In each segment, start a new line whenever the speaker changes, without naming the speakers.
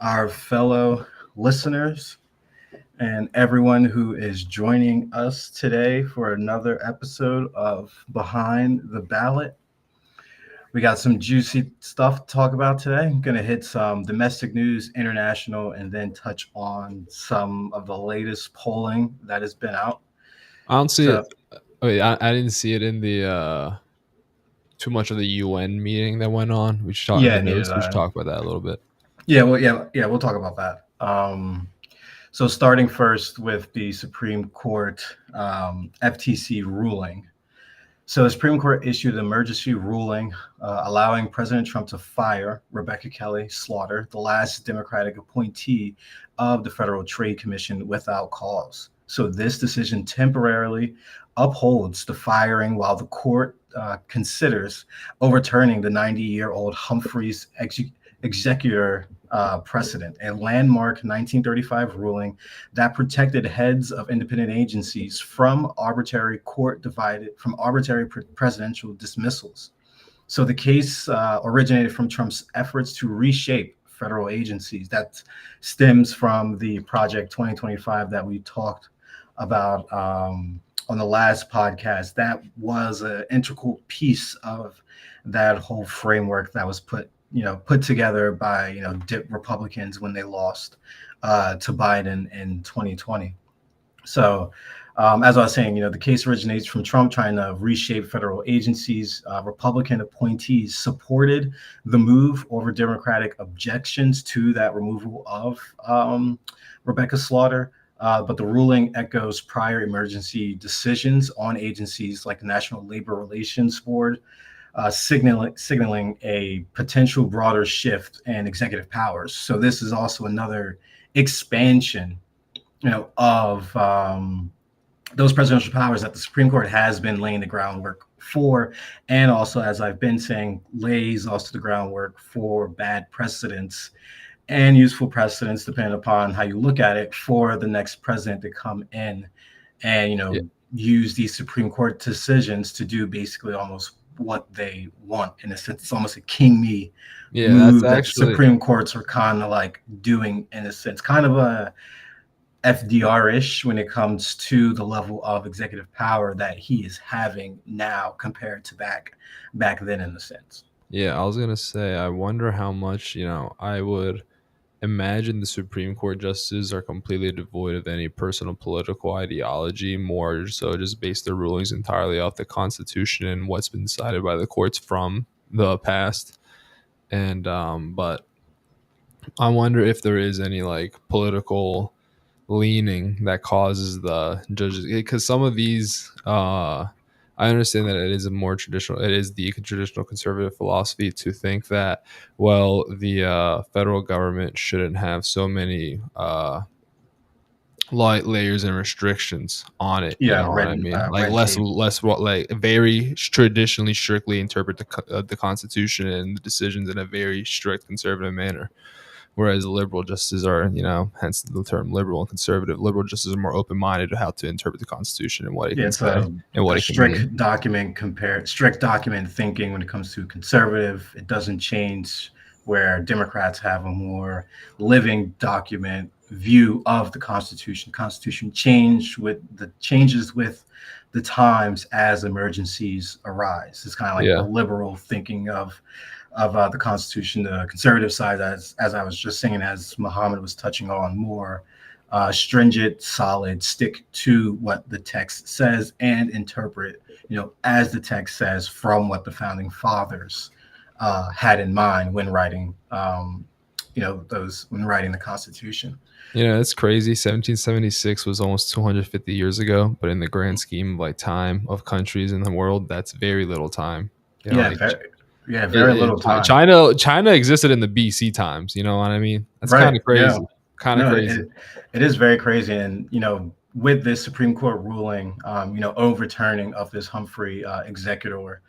our fellow listeners, and everyone who is joining us today for another episode of Behind the Ballot. We got some juicy stuff to talk about today. I'm going to hit some domestic news, international, and then touch on some of the latest polling that has been out.
I don't see
So,
it. Wait, I didn't see it in the too much of the UN meeting that went on. We should talk in
yeah,
the
neither did
notes. We should
I.
talk about that a little bit.
Yeah, we'll talk about that. So starting first with the Supreme Court FTC ruling. So the Supreme Court issued an emergency ruling allowing President Trump to fire Rebecca Kelly Slaughter, the last Democratic appointee of the Federal Trade Commission, without cause. So this decision temporarily upholds the firing while the court considers overturning the 90-year-old Humphreys executor precedent, a landmark 1935 ruling that protected heads of independent agencies from arbitrary presidential dismissals. So the case originated from Trump's efforts to reshape federal agencies. That stems from the Project 2025 that we talked about on the last podcast. That was an integral piece of that whole framework that was put together by Republicans when they lost to Biden in 2020. So, as I was saying, the case originates from Trump trying to reshape federal agencies. Republican appointees supported the move over Democratic objections to that removal of Rebecca Slaughter. But the ruling echoes prior emergency decisions on agencies like the National Labor Relations Board, signaling a potential broader shift in executive powers. So this is also another expansion, of those presidential powers that the Supreme Court has been laying the groundwork for, and also, as I've been saying, lays also the groundwork for bad precedents and useful precedents, depending upon how you look at it, for the next president to come in and
Yeah,
use these Supreme Court decisions to do basically almost what they want. In a sense, it's almost a king me
yeah, that's
move that the
actually
Supreme Courts are kind of like doing, in a sense, kind of a FDR-ish when it comes to the level of executive power that he is having now compared to back then, in a sense.
yeah. I was gonna say, I wonder how much I would imagine the Supreme Court justices are completely devoid of any personal political ideology, more so just base their rulings entirely off the Constitution and what's been decided by the courts from the past. And but I wonder if there is any like political leaning that causes the judges, because some of these I understand that it is a more traditional, it is the traditional conservative philosophy to think that, well, the federal government shouldn't have so many light layers and restrictions on it, you
Yeah,
know what I mean, like
red tape.
less what, like very traditionally strictly interpret the Constitution and the decisions in a very strict conservative manner. Whereas liberal justices are, hence the term liberal and conservative. Liberal justices are more open-minded to how to interpret the Constitution and what it
Yeah,
can
it's
say and what
a
it can mean.
strict document thinking when it comes to conservative. It doesn't change, where Democrats have a more living document view of the Constitution. Constitution changes with the times as emergencies arise. It's kind of like the
Yeah,
liberal thinking of the Constitution. The conservative side, as I was just saying, as Muhammad was touching on, more stringent, solid, stick to what the text says and interpret, as the text says, from what the founding fathers had in mind when writing, those when writing the Constitution.
it's crazy. 1776 was almost 250 years ago, but in the grand scheme of like time of countries in the world, that's very little time.
Yeah,
Like
very little time.
China existed in the BC times. You know what I mean? That's kind
Right.
of
Yeah.
crazy. Kind of
No,
crazy.
it is very crazy. And, with this Supreme Court ruling, overturning of this Humphrey executor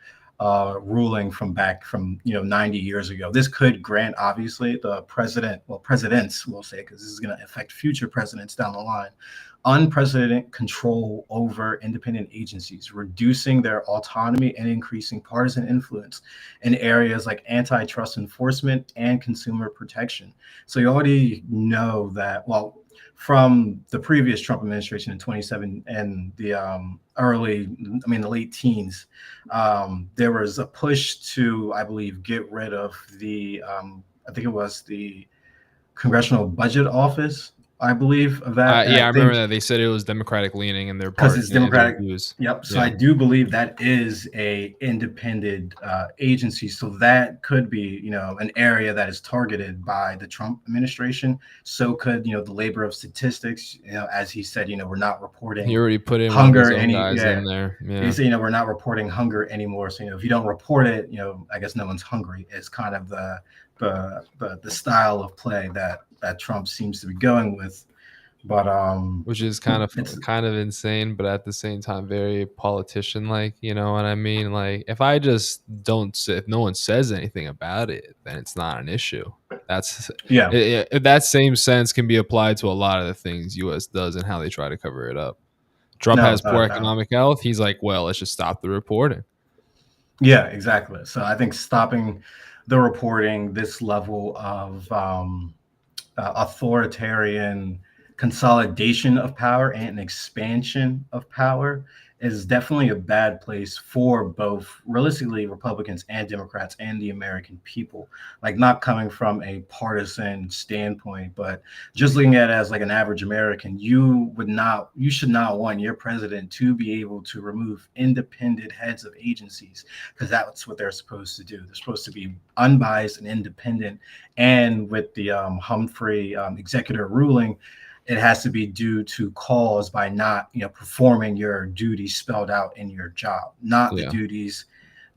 ruling from back from 90 years ago. This could grant, obviously, the presidents, we'll say, because this is going to affect future presidents down the line, unprecedented control over independent agencies, reducing their autonomy and increasing partisan influence in areas like antitrust enforcement and consumer protection. So you already know that, well, from the previous Trump administration in 27 and the the late teens, there was a push to, I believe, get rid of the, I think it was the Congressional Budget Office, I believe, of that. And
Yeah,
I
I remember
think
that they said it was Democratic leaning in their
because
part
it's
in their
Democratic.
views.
Yep. So
Yeah.
I do believe that is a independent agency. So that could be, an area that is targeted by the Trump administration. So could, the labor of statistics, as he said, we're not reporting
He already put in
hunger
one of his own guys in there.
He
Yeah.
said, we're not reporting hunger anymore. So, if you don't report it, I guess no one's hungry is kind of the style of play that Trump seems to be going with. But
which is kind of insane, but at the same time very politician like, you know what I mean? Like if no one says anything about it, then it's not an issue. That's
yeah,
that same sense can be applied to a lot of the things US does and how they try to cover it up. Trump
no,
has poor economic health. He's like, well, let's just stop the reporting.
Yeah, exactly. So I think stopping the reporting, this level of authoritarian consolidation of power and expansion of power is definitely a bad place for both, realistically, Republicans and Democrats and the American people. Like, not coming from a partisan standpoint, but just looking at it as like an average American, you should not want your president to be able to remove independent heads of agencies, because that's what they're supposed to do. They're supposed to be unbiased and independent. And with the Humphrey executive ruling, it has to be due to cause by not, performing your duties spelled out in your job, not the duties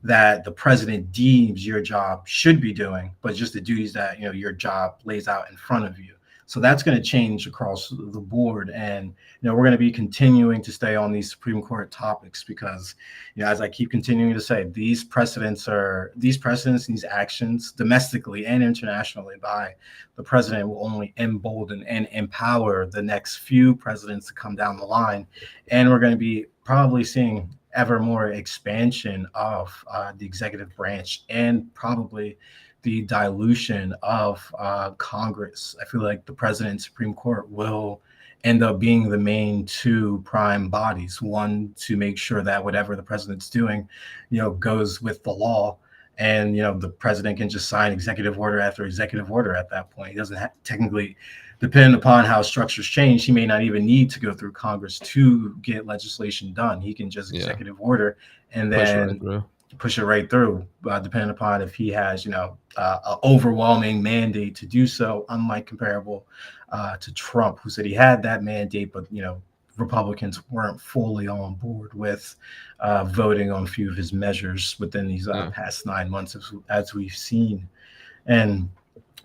that the president deems your job should be doing, but just the duties that, your job lays out in front of you. So that's going to change across the board. And, we're going to be continuing to stay on these Supreme Court topics because, as I keep continuing to say, these precedents, these actions domestically and internationally by the president will only embolden and empower the next few presidents to come down the line. And we're going to be probably seeing ever more expansion of the executive branch and probably the dilution of Congress. I feel like the president and Supreme Court will end up being the main two prime bodies, one to make sure that whatever the president's doing, goes with the law. And, the president can just sign executive order after executive order at that point. He doesn't technically, depending upon how structures change, he may not even need to go through Congress to get legislation done. He can just executive order and then push it right through, depending upon if he has, an overwhelming mandate to do so, unlike comparable to Trump, who said he had that mandate, but, Republicans weren't fully on board with voting on a few of his measures within these past 9 months, as we've seen. And,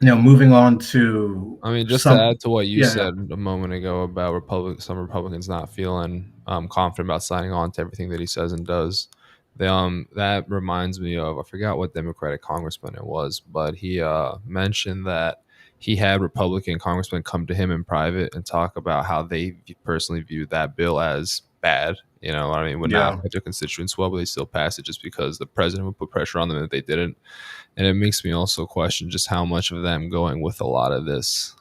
moving on to,
to add to what you said a moment ago about some Republicans not feeling confident about signing on to everything that he says and does. That reminds me of, I forgot what Democratic congressman it was, but he mentioned that he had Republican congressmen come to him in private and talk about how they personally view that bill as bad. You know what I mean? Would not affect their constituents well, but they still pass it just because the president would put pressure on them if they didn't. And it makes me also question just how much of them going with a lot of this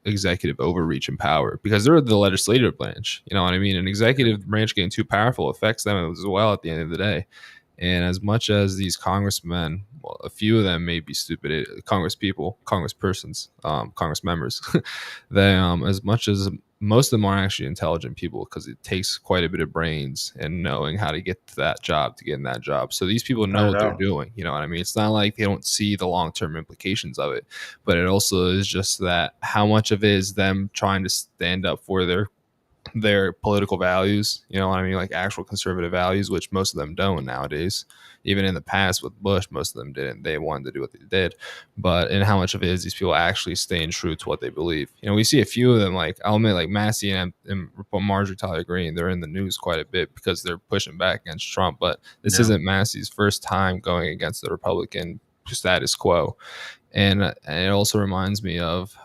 executive overreach and power, because they're the legislative branch. You know what I mean? An executive branch getting too powerful affects them as well at the end of the day. And as much as these congressmen, well, a few of them may be stupid congresspersons, congress members, they, as much as most of them are actually intelligent people, because it takes quite a bit of brains and knowing how to get to that job to get in that job. So these people know what they're doing. You know what I mean? It's not like they don't see the long-term implications of it, but it also is just that how much of it is them trying to stand up for their their political values, you know what I mean, like actual conservative values, which most of them don't nowadays. Even in the past with Bush, most of them didn't. They wanted to do what they did, but and how much of it is these people actually staying true to what they believe? You know, we see a few of them, like I'll admit, like Massey and Marjorie Taylor Greene. They're in the news quite a bit because they're pushing back against Trump. But this
Yeah.
isn't Massey's first time going against the Republican status quo, and it also reminds me of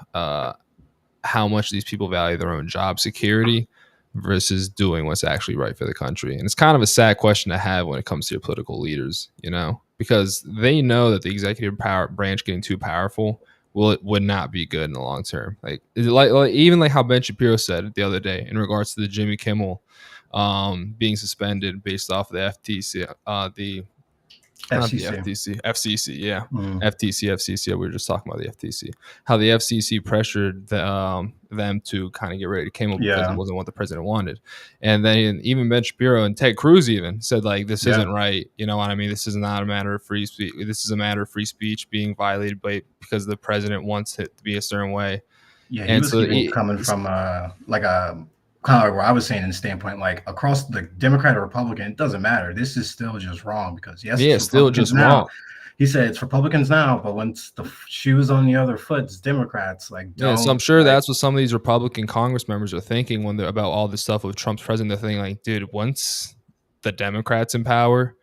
how much these people value their own job security versus doing what's actually right for the country. And it's kind of a sad question to have when it comes to your political leaders, you know, because they know that the executive power branch getting too powerful would not be good in the long term. Like even like how Ben Shapiro said the other day in regards to the Jimmy Kimmel being suspended based off of the FTC, the not the
FCC.
FCC, yeah.
Mm.
FCC. We were just talking about the FTC. How the FCC pressured them to kind of get rid of Kimmel because it wasn't what the president wanted. And then even Ben Shapiro and Ted Cruz even said, like, this isn't right. You know what I mean? This is not a matter of free speech. This is a matter of free speech being violated because the president wants it to be a certain way.
Yeah, he was coming from like a kind of like what I was saying in the standpoint, like across the Democrat or Republican, it doesn't matter. This is still just wrong because
it's still just wrong.
He said it's Republicans now, but once the shoe's on the other foot, it's Democrats. Like,
yeah, so I'm sure that's what some of these Republican Congress members are thinking when they're about all this stuff with Trump's president. They're thinking, like, dude, once the Democrats in power,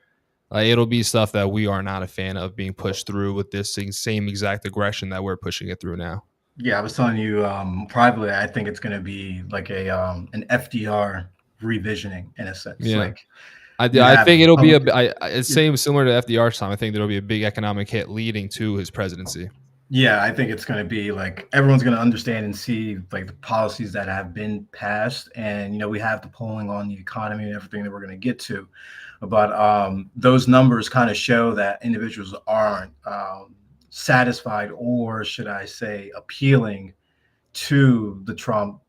like, it'll be stuff that we are not a fan of being pushed through with this same exact aggression that we're pushing it through now.
Yeah, I was telling you privately, I think it's going to be like a an FDR revisioning in a sense.
Yeah.
Like,
I think it'll be it's similar to FDR's time. I think there'll be a big economic hit leading to his presidency.
Yeah, I think it's going to be like everyone's going to understand and see like the policies that have been passed, and you know we have the polling on the economy and everything that we're going to get to, but those numbers kind of show that individuals aren't satisfied, or should I say appealing to the Trump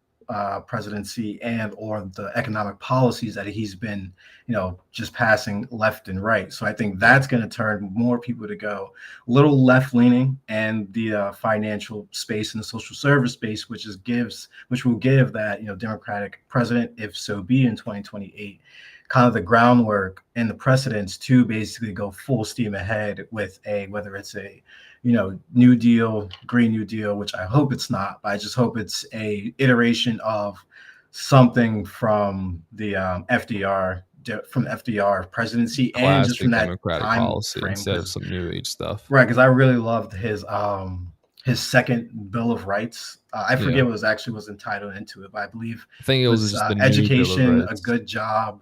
presidency and or the economic policies that he's been, you know, just passing left and right. So I think that's going to turn more people to go a little left leaning, and the financial space and the social service space, which will give that, you know, Democratic president, if so be in 2028, kind of the groundwork and the precedents to basically go full steam ahead with whether it's a, you know, New Deal, Green New Deal, which I hope it's not, but I just hope it's a iteration of something from the FDR presidency,
classic
and just from that
Democratic
time
policy
frame,
instead of some New Age stuff.
Right, because I really loved his second Bill of Rights. I forget what was entitled into it, but I
think it was just the
education, a good job.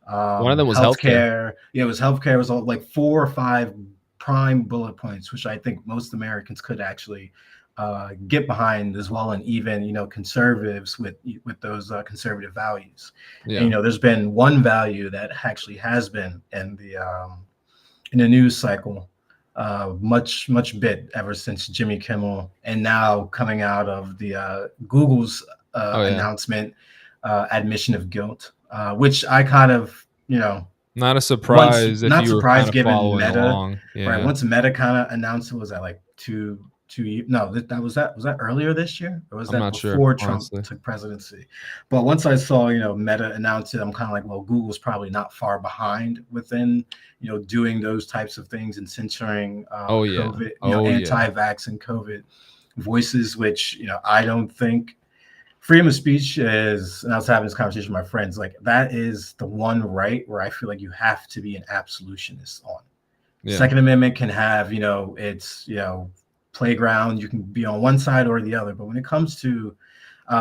One of them was
healthcare. Yeah, it was healthcare. It was all like 4 or 5 prime bullet points, which I think most Americans could actually get behind as well, and even, you know, conservatives with those conservative values.
Yeah.
And, you know, there's been one value that actually has been in the news cycle much bit ever since Jimmy Kimmel, and now coming out of the Google's announcement, admission of guilt, which I kind of, you know,
not a surprise.
Not surprised given Meta.
Along. Yeah.
Right. Once Meta kind of announced it, was that like two years? No, was that earlier this year, or was that before Trump took presidency? But once I saw, you know, Meta announce it, I'm kind of like, well, Google's probably not far behind within, you know, doing those types of things and censoring COVID, anti-vax and COVID voices, which, you know, I don't think freedom of speech is, and I was having this conversation with my friends, like that is the one right where I feel like you have to be an absolutionist on. Yeah. Second Amendment can have, you know, it's, you know, playground, you can be on one side or the other, but when it comes to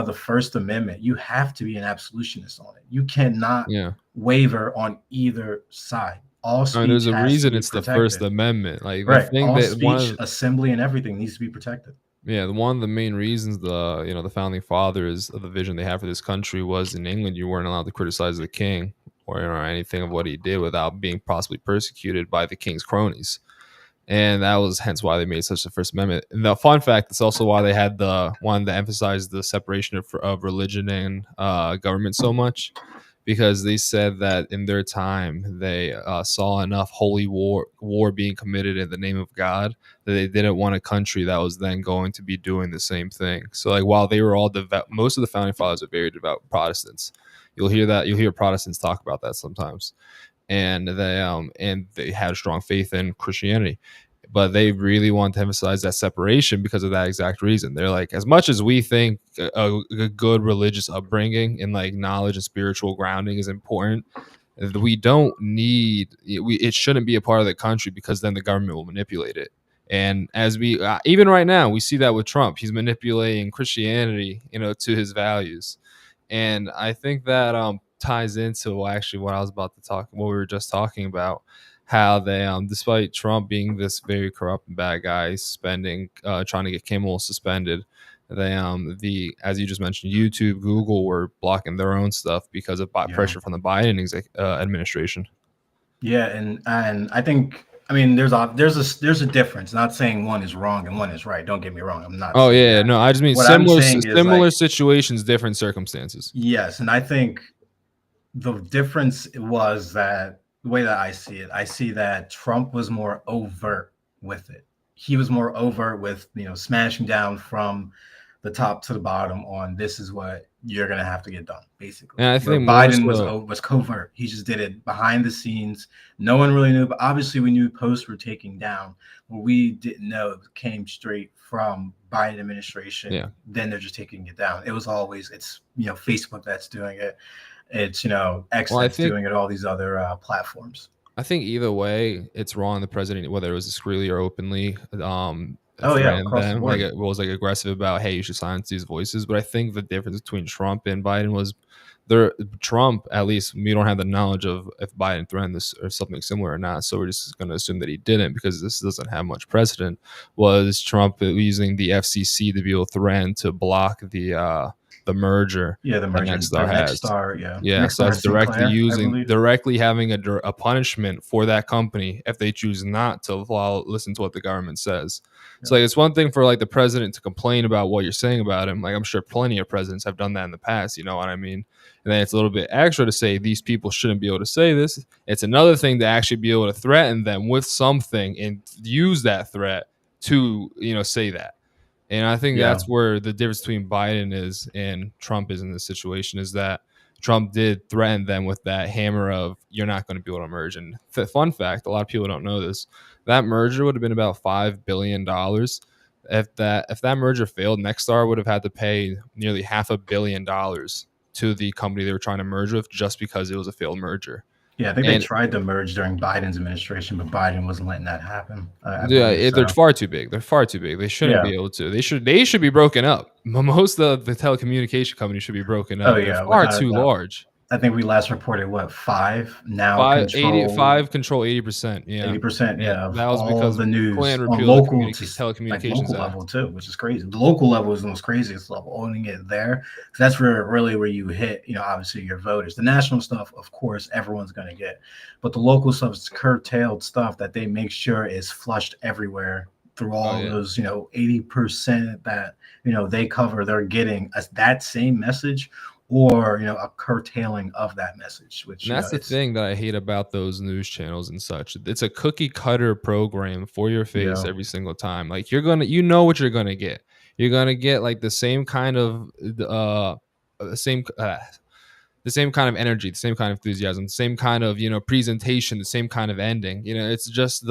the First Amendment, you have to be an absolutionist on it. You cannot waver on either side. All speech
there's a reason it's the First Amendment, like
right. All speech, assembly, and everything needs to be protected.
Yeah, one of the main reasons the founding fathers of the vision they had for this country was in England you weren't allowed to criticize the king or anything of what he did without being possibly persecuted by the king's cronies, and that was hence why they made such a First Amendment. And the fun fact, it's also why they had the one that emphasized the separation of religion and government so much, because they said that in their time they saw enough holy war being committed in the name of God that they didn't want a country that was then going to be doing the same thing. So like while they were all devout, most of the founding fathers are very devout Protestants. You'll hear Protestants talk about that sometimes, and they had a strong faith in Christianity, but they really want to emphasize that separation because of that exact reason. They're like, as much as we think a good religious upbringing and like knowledge and spiritual grounding is important, we don't need it shouldn't be a part of the country, because then the government will manipulate it. And as we even right now, we see that with Trump. He's manipulating Christianity, to his values. And I think that ties into actually what I was about to talk, what we were just talking about, how they, despite Trump being this very corrupt and bad guy, trying to get Kimmel suspended, they, as you just mentioned, YouTube, Google were blocking their own stuff because of pressure from the Biden administration.
Yeah, and I think, I mean, there's a difference. Not saying one is wrong and one is right. Don't get me wrrong. I'm not.
Oh yeah, no, I just mean
what
similar situations, different circumstances.
Yes, and I think the difference was that the way that I see that Trump was more overt with it. He was more overt with, smashing down from the top to the bottom on, this is what you're going to have to get done, basically.
And I think
Biden was covert. He just did it behind the scenes. No one really knew, but obviously we knew posts were taking down. What we didn't know, it came straight from Biden administration.
Yeah.
Then they're just taking it down. It was always, it's, Facebook that's doing it. It's, X that's doing it, all these other platforms.
I think either way, it's wrong. The president, whether it was discreetly or openly,
them, was
like aggressive about, hey, you should silence these voices. But I think the difference between Trump and Biden was Trump, at least we don't have the knowledge of if Biden threatened this or something similar or not. So we're just going to assume that he didn't, because this doesn't have much precedent. Was Trump using the FCC to be able to threaten to block the merger?
Yeah, the merger.
Nexstar, yeah. So that's directly having a punishment for that company if they choose not to listen to what the government says. Yeah. So like, it's one thing for like the president to complain about what you're saying about him. Like, I'm sure plenty of presidents have done that in the past. You know what I mean? And then it's a little bit extra to say these people shouldn't be able to say this. It's another thing to actually be able to threaten them with something and use that threat to, say that. And I think that's where the difference between Biden is and Trump is in this situation, is that Trump did threaten them with that hammer of, you're not going to be able to merge. And fun fact, a lot of people don't know this, that merger would have been about $5 billion. If that merger failed, Nexstar would have had to pay nearly $500 million to the company they were trying to merge with, just because it was a failed merger.
Yeah, I think they tried to merge during Biden's administration, but Biden wasn't letting that happen.
They're far too big. They're far too big. They shouldn't be able to. They should be broken up. Most of the telecommunication companies should be broken up. They're far too large.
I think we last reported 5 now.
5 control 80%. Yeah,
80%. Yeah,
that was because
the news
on
local
telecommunications
local level too, which is crazy. The local level is the most craziest level. Owning it there, that's where you hit. Obviously your voters. The national stuff, of course, everyone's going to get, but the local stuff is curtailed stuff that they make sure is flushed everywhere through all those 80% that they cover. They're getting that same message, or a curtailing of that message. Which
that's the thing that I hate about those news channels and such. It's a cookie cutter program for your face every single time. Like, you're gonna, what you're gonna get. You're gonna get like the same kind of the same kind of energy, the same kind of enthusiasm, the same kind of presentation, the same kind of ending. It's just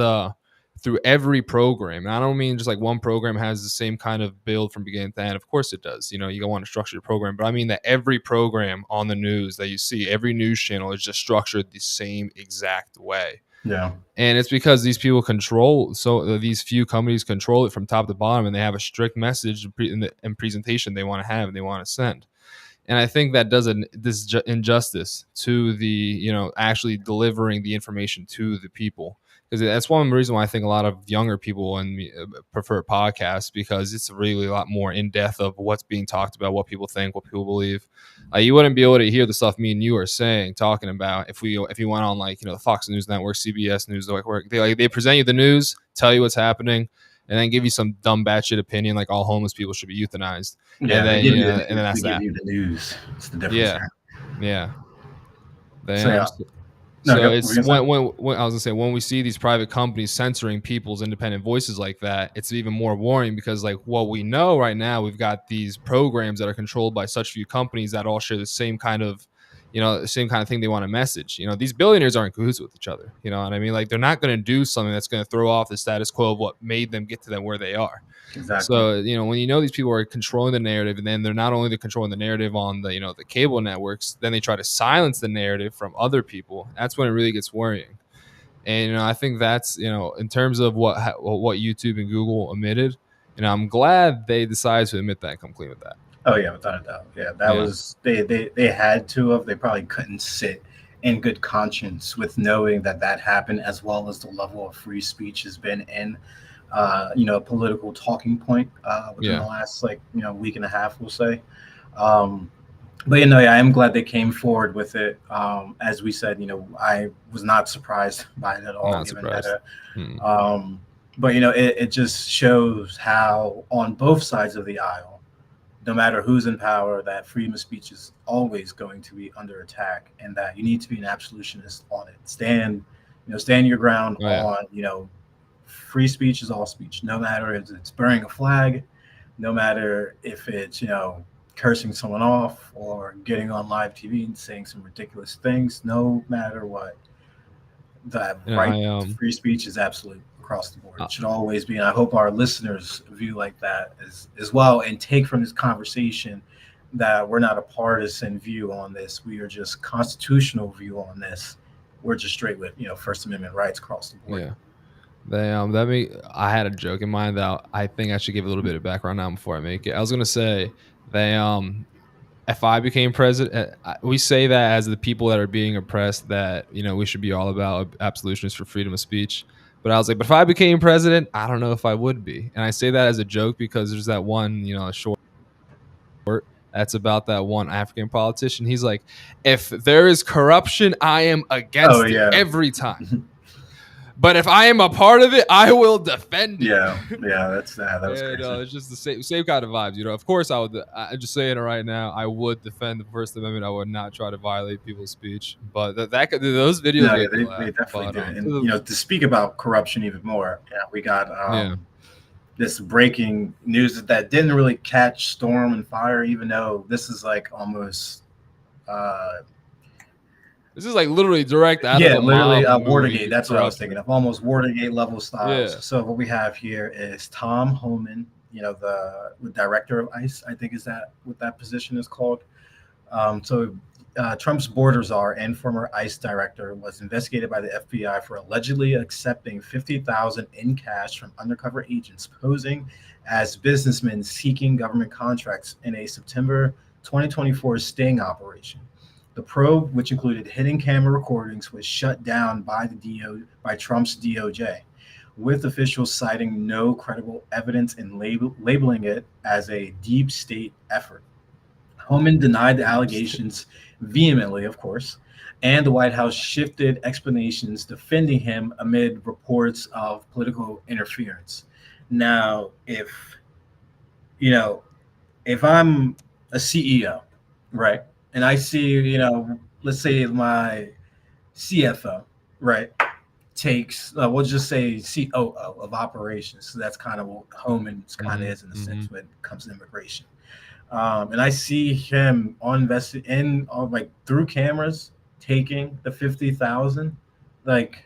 through every program. And I don't mean just like one program has the same kind of build from beginning to end. Of course it does. You don't want to structure your program, but I mean that every program on the news that you see, every news channel is just structured the same exact way.
Yeah.
And it's because these people these few companies control it from top to bottom, and they have a strict message and presentation they want to have and they want to send. And I think that does this injustice to the, actually delivering the information to the people. Because that's one reason why I think a lot of younger people prefer podcasts, because it's really a lot more in depth of what's being talked about, what people think, what people believe. You wouldn't be able to hear the stuff me and you are talking about if you went on the Fox News Network, CBS News Network. They present you the news, tell you what's happening, and then give you some dumb batshit opinion like all homeless people should be euthanized.
Yeah,
and then
and then that's that. Give you the news. It's the difference.
Yeah.
So
Damn.
yeah, no,
So
we're
it's
gonna say.
when I was gonna say, when we see these private companies censoring people's independent voices like that, it's even more worrying because like what we know right now, we've got these programs that are controlled by such few companies that all share the same kind of, the same kind of thing they want to message. These billionaires aren't cahoots with each other. You know what I mean? Like they're not going to do something that's going to throw off the status quo of what made them get to them where they are.
Exactly.
So, when these people are controlling the narrative, and then they're not only controlling the narrative on the cable networks, then they try to silence the narrative from other people. That's when it really gets worrying. And I think that's in terms of what YouTube and Google admitted. I'm glad they decided to admit that and come clean with that.
Oh yeah, without a doubt. Yeah, that
Yeah,
was they had to have. They probably couldn't sit in good conscience with knowing that that happened, as well as the level of free speech has been in, political talking point within the
yeah,
last week and a half, we'll say. Um, but yeah, I am glad they came forward with it. As we said, I was not surprised by it at all,
not
given that.
surprised. Mm.
But it just shows how on both sides of the aisle, no matter who's in power, that freedom of speech is always going to be under attack, and that you need to be an absolutionist on it. Stand your ground
Oh yeah,
on, free speech is all speech, no matter if it's burning a flag, no matter if it's, cursing someone off or getting on live TV and saying some ridiculous things, no matter what, the right
I
to free speech is absolute across the board.
uh,
It should always be, and I hope our listeners view like that as well, and take from this conversation that we're not a partisan view on this. We are just constitutional view on this. We're just straight with First Amendment rights across the board.
yeah. I had a joke in mind that I think I should give a little bit of background now before I make it. I was gonna say they if I became president, we say that as the people that are being oppressed, that we should be all about absolutionists for freedom of speech. But I was like, but if I became president, I don't know if I would be. And I say that as a joke because there's that one short that's about that one African politician. He's like, if there is corruption, I am
Oh
against it
yeah.
every time. But if I am a part of it, I will defend it.
Yeah, that's that. That was
And,
crazy.
it's just the same kind of vibes, Of course, I would. I'm just saying it right now. I would defend the First Amendment. I would not try to violate people's speech. But those videos
No, yeah,
make me
they
laugh.
definitely
But,
do. And to speak about corruption even more, we got
yeah,
this breaking news that didn't really catch storm and fire, even though this is like almost
this is like literally direct out
yeah,
of a
literally
mob
Watergate.
movie.
That's what I was thinking of. Almost Watergate level styles.
Yeah,
So what we have here is Tom Homan, the director of ICE, I think is that what that position is called. Trump's border czar and former ICE director was investigated by the FBI for allegedly accepting $50,000 in cash from undercover agents posing as businessmen seeking government contracts in a September 2024 sting operation. The probe, which included hidden camera recordings, was shut down by by Trump's DOJ, with officials citing no credible evidence and labeling it as a deep state effort. Homan denied the allegations vehemently, of course, and the White House shifted explanations defending him amid reports of political interference. Now, you know, if I'm a CEO, right, and I see, let's say my CFO, right, takes, we'll just say COO of operations. So that's kind of what Homan's kind of is in a sense when it comes to immigration. And I see him on invested in like through cameras taking the 50,000. Like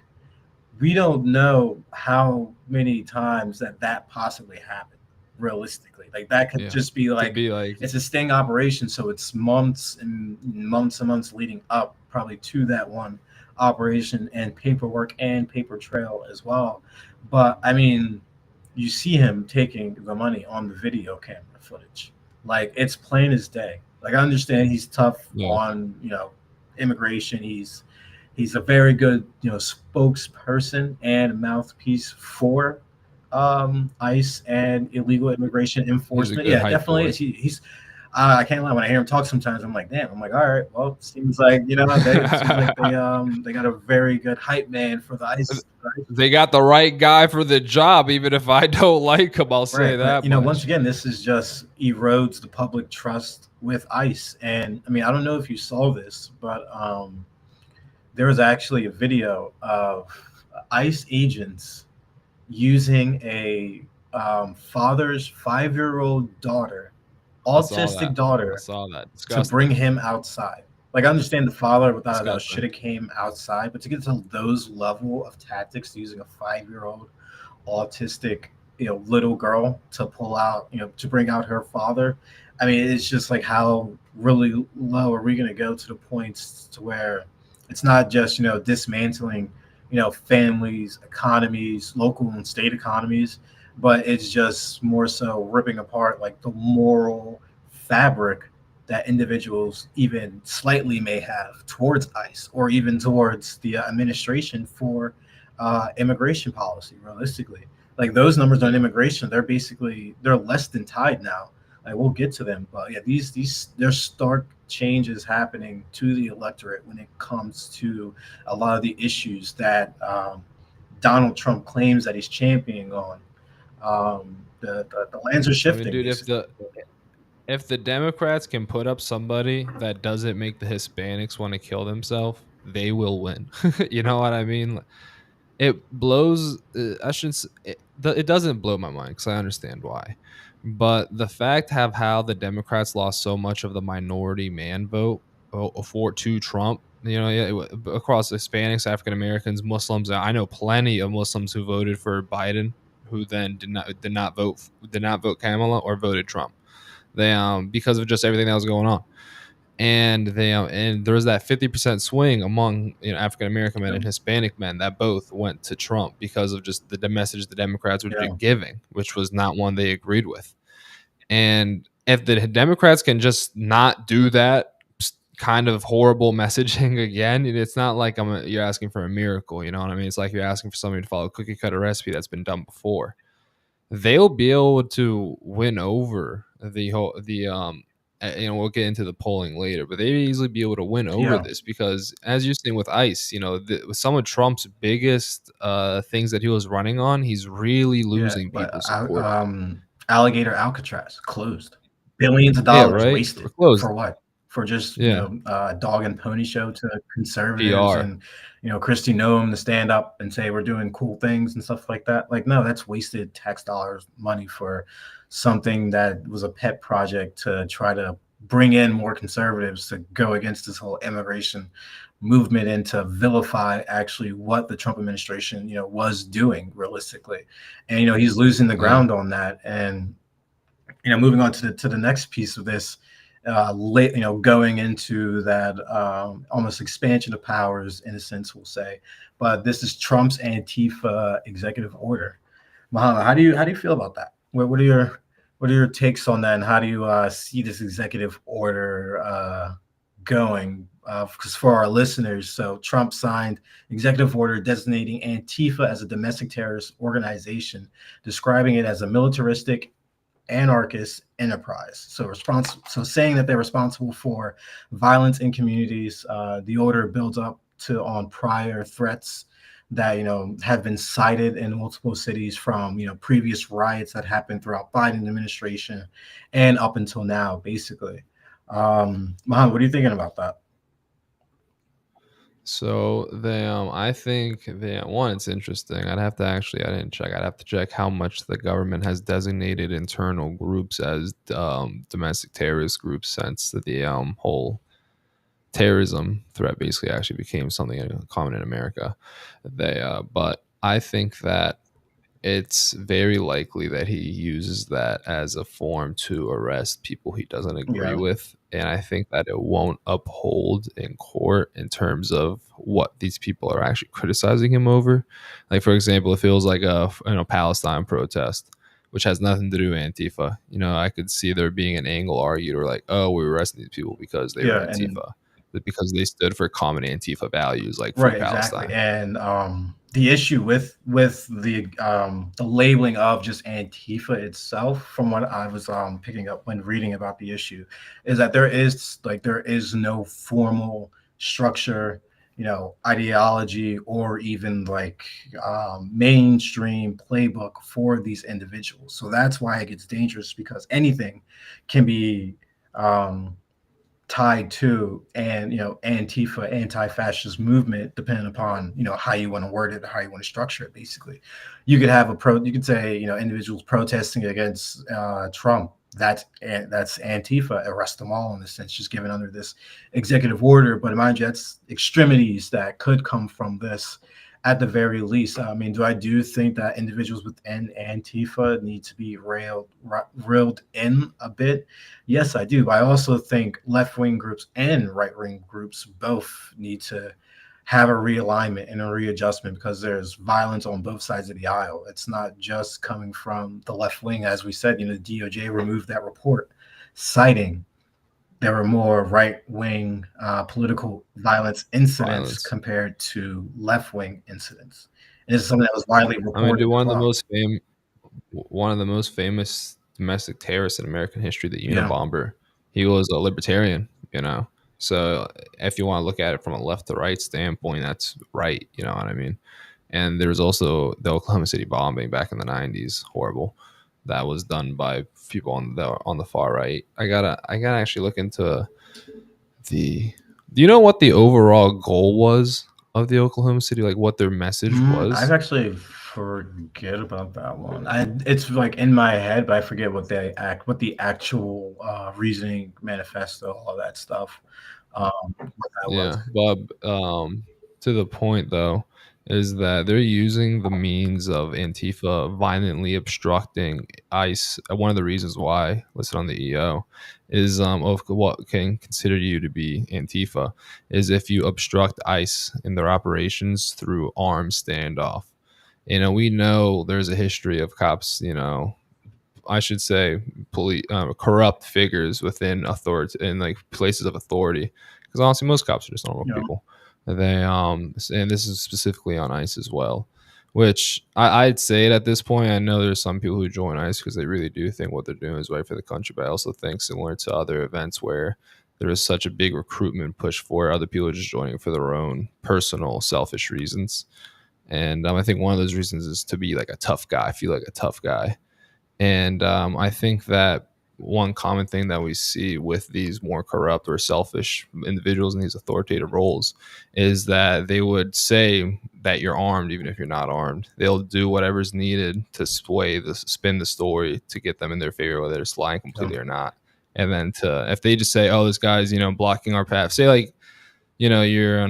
we don't know how many times that possibly happened realistically. Like that could just be like it's a sting operation, so it's months and months and months leading up probably to that one operation, and paperwork and paper trail as well. But I mean, you see him taking the money on the video camera footage. Like it's plain as day. Like I understand he's tough on immigration. He's a very good spokesperson and mouthpiece for ICE and illegal immigration enforcement. Yeah, definitely is. He's I can't lie, when I hear him talk sometimes I'm like, damn, I'm like, all right, well, it seems like they got a very good hype man for the ICE. Right?
They got the right guy for the job, even if I don't like him, I'll say that.
But, once again, this is just erodes the public trust with ICE. And I mean, I don't know if you saw this, but there was actually a video of ICE agents using a father's 5-year-old daughter,
I saw that.
autistic
I
daughter,
saw that.
to bring
Disgusting.
him outside. Like, I understand the father without a doubt should
Disgusting.
have came outside, but to get to those level of tactics using a 5-year-old autistic, little girl to pull out, to bring out her father. I mean, it's just like, how really low are we going to go to the points to where it's not just, dismantling, families, economies, local and state economies, but it's just more so ripping apart like the moral fabric that individuals even slightly may have towards ICE or even towards the administration for immigration policy. Realistically, like those numbers on immigration, they're less than tied now. Like, we'll get to them, but yeah, these there's stark changes happening to the electorate when it comes to a lot of the issues that Donald Trump claims that he's championing on. The lands are
I mean,
shifting,
dude, if
basically.
the Democrats can put up somebody that doesn't make the Hispanics want to kill themselves, they will win. You know what I mean? It blows. I shouldn't. It doesn't blow my mind because I understand why. But the fact have how the Democrats lost so much of the minority man vote for to Trump. Yeah, across Hispanics, African Americans, Muslims. I know plenty of Muslims who voted for Biden, who then did not vote Kamala or voted Trump. They because of just everything that was going on, and there was that 50% swing among African American men
Yeah,
and Hispanic men that both went to Trump because of just the message the Democrats were
yeah,
giving, which was not one they agreed with. And if the Democrats can just not do that kind of horrible messaging again, it's not like you're asking for a miracle. You know what I mean? It's like you're asking for somebody to follow a cookie cutter recipe that's been done before. They'll be able to win over the whole the we'll get into the polling later, but they easily be able to win over
yeah,
this because as you're saying with ICE, with some of Trump's biggest things that he was running on, he's really
yeah.
losing
But
people's support.
Alligator Alcatraz closed, billions of
Yeah,
dollars
right.
wasted
Closed.
for what? For just
Yeah,
dog and pony show to conservatives
PR.
and Kristi Noem to stand up and say we're doing cool things and stuff like that. Like, no, that's wasted tax dollars, money for something that was a pet project to try to bring in more conservatives to go against this whole immigration movement and to vilify actually what the Trump administration was doing realistically. And he's losing the
Yeah.
ground on that. And moving on to the next piece of this, late, going into that almost expansion of powers in a sense, we'll say. But this is Trump's Antifa executive order. Muhammad, how do you feel about that? What are your takes on that, and how do you see this executive order going? Because for our listeners, so Trump signed executive order designating Antifa as a domestic terrorist organization, describing it as a militaristic anarchist enterprise. So saying that they're responsible for violence in communities. The order builds up to on prior threats that have been cited in multiple cities from previous riots that happened throughout Biden administration and up until now, basically. Mohammed, what are you thinking about that?
So I think one, it's interesting. I didn't check. I'd have to check how much the government has designated internal groups as domestic terrorist groups since the whole terrorism threat basically actually became something common in America. But I think that it's very likely that he uses that as a form to arrest people he doesn't agree
Yeah,
with. And I think that it won't uphold in court in terms of what these people are actually criticizing him over. Like, for example, it feels like a Palestine protest, which has nothing to do with Antifa. I could see there being an angle argued or like, oh, we're arresting these people because they were
yeah, and
Antifa, but because they stood for common Antifa values like free
right, exactly.
Palestine.
And the issue with the labeling of just Antifa itself, from what I was picking up when reading about the issue, is that there is no formal structure, ideology, or even like mainstream playbook for these individuals. So that's why it gets dangerous, because anything can be um, tied to and Antifa, anti-fascist movement, depending upon how you want to word it or how you want to structure it. Basically, you could say individuals protesting against Trump. That's Antifa. Arrest them all in a sense, just given under this executive order. But mind you, that's extremities that could come from this at the very least. I mean, do think that individuals within Antifa need to be reeled in a bit? Yes, I do. But I also think left wing groups and right wing groups both need to have a realignment and a readjustment, because there's violence on both sides of the aisle. It's not just coming from the left wing. As we said, the DOJ removed that report citing there were more right-wing political violence incidents compared to left-wing incidents. And this is something that was widely reported.
I mean, dude, one of the most famous domestic terrorists in American history, the Unabomber, he was a libertarian, So if you want to look at it from a left to right standpoint, that's right, you know what I mean? And there was also the Oklahoma City bombing back in the 90s, horrible. That was done by people on the far right. I gotta actually look into the. Do you know what the overall goal was of the Oklahoma City? Like what their message was?
I've actually forget about that one. It's like in my head, but I forget what the actual reasoning, manifesto, all that stuff.
Bob. To the point though, is that they're using the means of Antifa violently obstructing ICE. One of the reasons why listed on the EO is of what can consider you to be Antifa is if you obstruct ICE in their operations through armed standoff. We know there's a history of cops, I should say, corrupt figures within authority in like places of authority. Because honestly, most cops are just normal people. They and this is specifically on ICE as well, which I'd say it at this point. I know there's some people who join ICE because they really do think what they're doing is right for the country, but I also think similar to other events where there is such a big recruitment push for other people are just joining for their own personal selfish reasons. And I think one of those reasons is to be like a tough guy, feel like a tough guy. And I think that one common thing that we see with these more corrupt or selfish individuals in these authoritative roles is that they would say that you're armed even if you're not armed. They'll do whatever's needed to spin the story to get them in their favor, whether it's lying completely or not. And then if they just say, oh, this guy's, blocking our path, say like, you're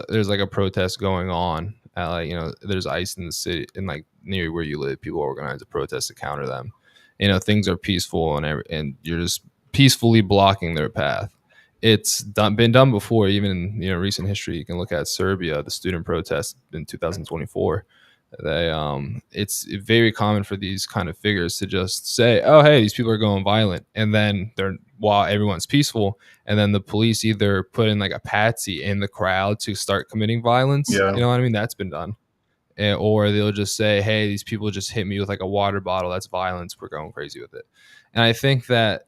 there's like a protest going on at like, there's ICE in the city and like near where you live, people organize a protest to counter them. Things are peaceful and you're just peacefully blocking their path. It's been done before, even in recent history. You can look at Serbia, the student protest in 2024. It's very common for these kind of figures to just say, oh, hey, these people are going violent, and then while everyone's peaceful, and then the police either put in like a patsy in the crowd to start committing violence. You know what I mean? That's been done. Or they'll just say, hey, these people just hit me with like a water bottle. That's violence. We're going crazy with it. And I think that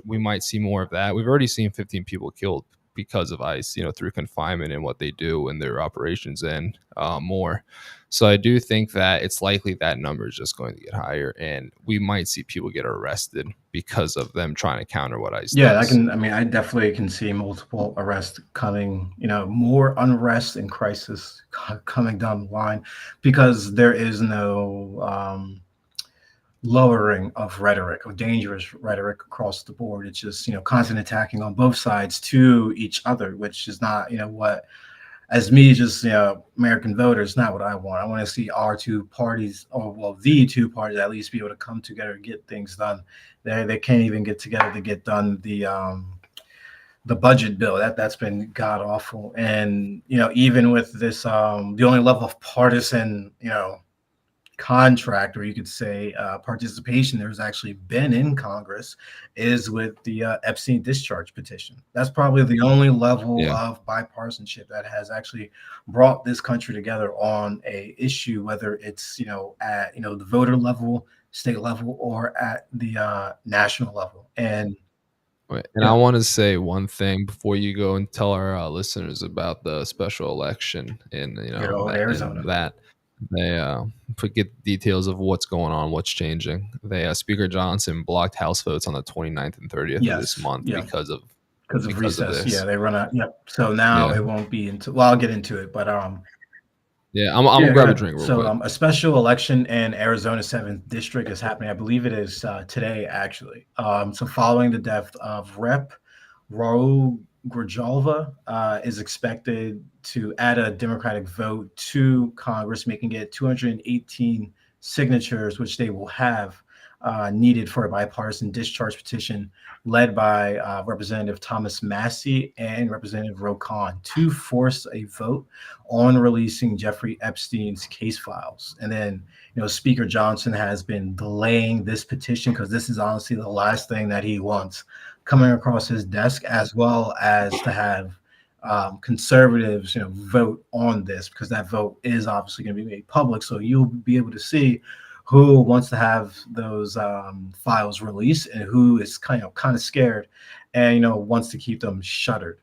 we might see more of that. We've already seen 15 people killed because of ICE, through confinement and what they do and their operations and more. So I do think that it's likely that number is just going to get higher, and we might see people get arrested because of them trying to counter what ICE does.
I definitely can see multiple arrests coming, more unrest and crisis coming down the line, because there is no lowering of rhetoric or dangerous rhetoric across the board. It's just, constant attacking on both sides to each other, which is not, what, as me, just, American voters, not what I want. I want to see our two parties, the two parties at least, be able to come together and get things done. They can't even get together to get done the budget bill. That's been god awful. And, even with this, the only level of partisan, contract, or you could say participation there's actually been in Congress is with the Epstein discharge petition. That's probably the only level of bipartisanship that has actually brought this country together on a issue, whether it's at the voter level, state level, or at the national level. And
I want to say one thing before you go and tell our listeners about the special election in Arizona. They get details of what's going on, what's changing. Speaker Johnson blocked House votes on the 29th and 30th of this month because of
because of
because of
recess. Yeah,
this.
they run out. Yep. So now
Yeah.
it won't be until. Well, I'll get into it, but
Yeah, I'm gonna
yeah,
grab a
good.
drink real
So
quick.
a special election in Arizona 7th District is happening. I believe it is today, actually. So following the death of Rep. Raul Grijalva is expected to add a Democratic vote to Congress, making it 218 signatures, which they will have needed for a bipartisan discharge petition led by Representative Thomas Massie and Representative Ro Khann to force a vote on releasing Jeffrey Epstein's case files. And then, Speaker Johnson has been delaying this petition because this is honestly the last thing that he wants coming across his desk, as well as to have conservatives, vote on this, because that vote is obviously going to be made public. So you'll be able to see who wants to have those files released and who is kind of scared and wants to keep them shuttered.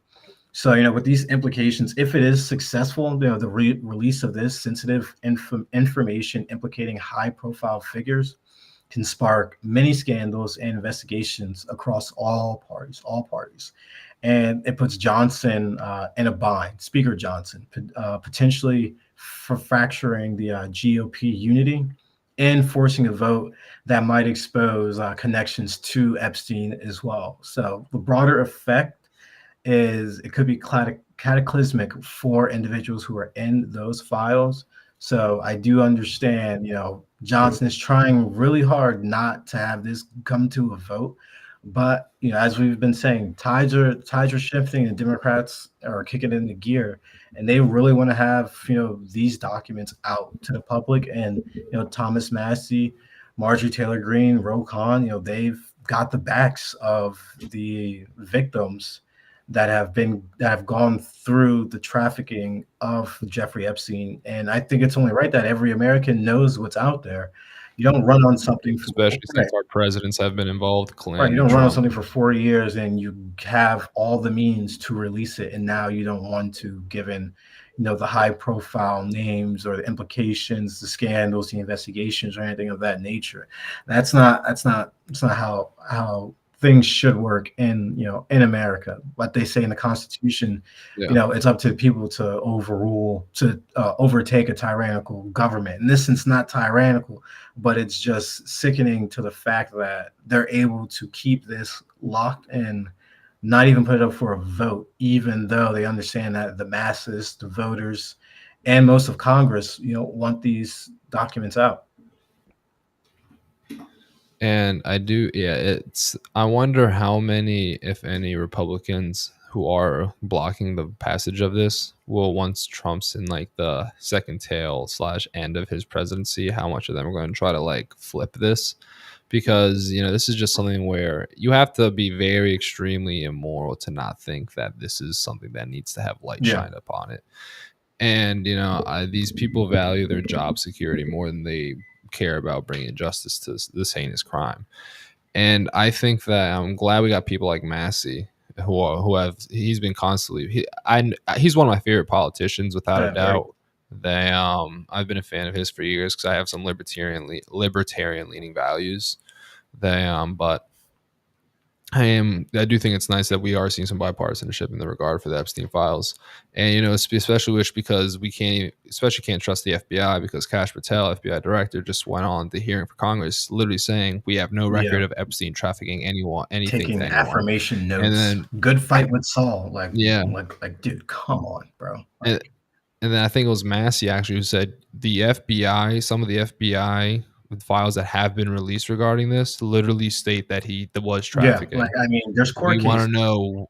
So, with these implications, if it is successful, the release of this sensitive information implicating high-profile figures can spark many scandals and investigations across all parties. And it puts Johnson in a bind, Speaker Johnson, potentially for fracturing the GOP unity and forcing a vote that might expose connections to Epstein as well. So the broader effect is it could be cataclysmic for individuals who are in those files. So I do understand, Johnson is trying really hard not to have this come to a vote. But, as we've been saying, tides are shifting and Democrats are kicking it into gear, and they really want to have, these documents out to the public. And, Thomas Massie, Marjorie Taylor Greene, Ro Khann, they've got the backs of the victims that have gone through the trafficking of Jeffrey Epstein. And I think it's only right that every American knows what's out there. You don't run on something for
Especially
right,
since our presidents have been involved,
right. You
Clinton and
don't run on
Trump.
something for 4 years and you have all the means to release it, and now you don't want to, given the high profile names or the implications, the scandals, the investigations, or anything of that nature. That's not how things should work in America. What they say in the Constitution,
Yeah.
it's up to the people to overtake a tyrannical government. And this is not tyrannical, but it's just sickening to the fact that they're able to keep this locked and not even put it up for a vote, even though they understand that the masses, the voters, and most of Congress, want these documents out.
And I wonder how many, if any, Republicans who are blocking the passage of this will, once Trump's in like the second tail / end of his presidency, how much of them are going to try to like flip this? Because, this is just something where you have to be very extremely immoral to not think that this is something that needs to have light
Yeah.
shined upon it. And, these people value their job security more than they care about bringing justice to this heinous crime. And I think that I'm glad we got people like Massie he's been constantly he's one of my favorite politicians without a
Yeah,
doubt. I've been a fan of his for years because I have some libertarian leaning values. But I do think it's nice that we are seeing some bipartisanship in the regard for the Epstein files, and especially because we can't trust the FBI, because Kash Patel, FBI director, just went on the hearing for Congress, literally saying we have no record of Epstein trafficking anything
taking
to anyone.
affirmation notes.
And then,
good fight with Saul.
Yeah.
Like, dude, come on, bro.
And then I think it was Massie actually who said some of the FBI files that have been released regarding this literally state that he was trafficking.
Yeah, there's court
we want to know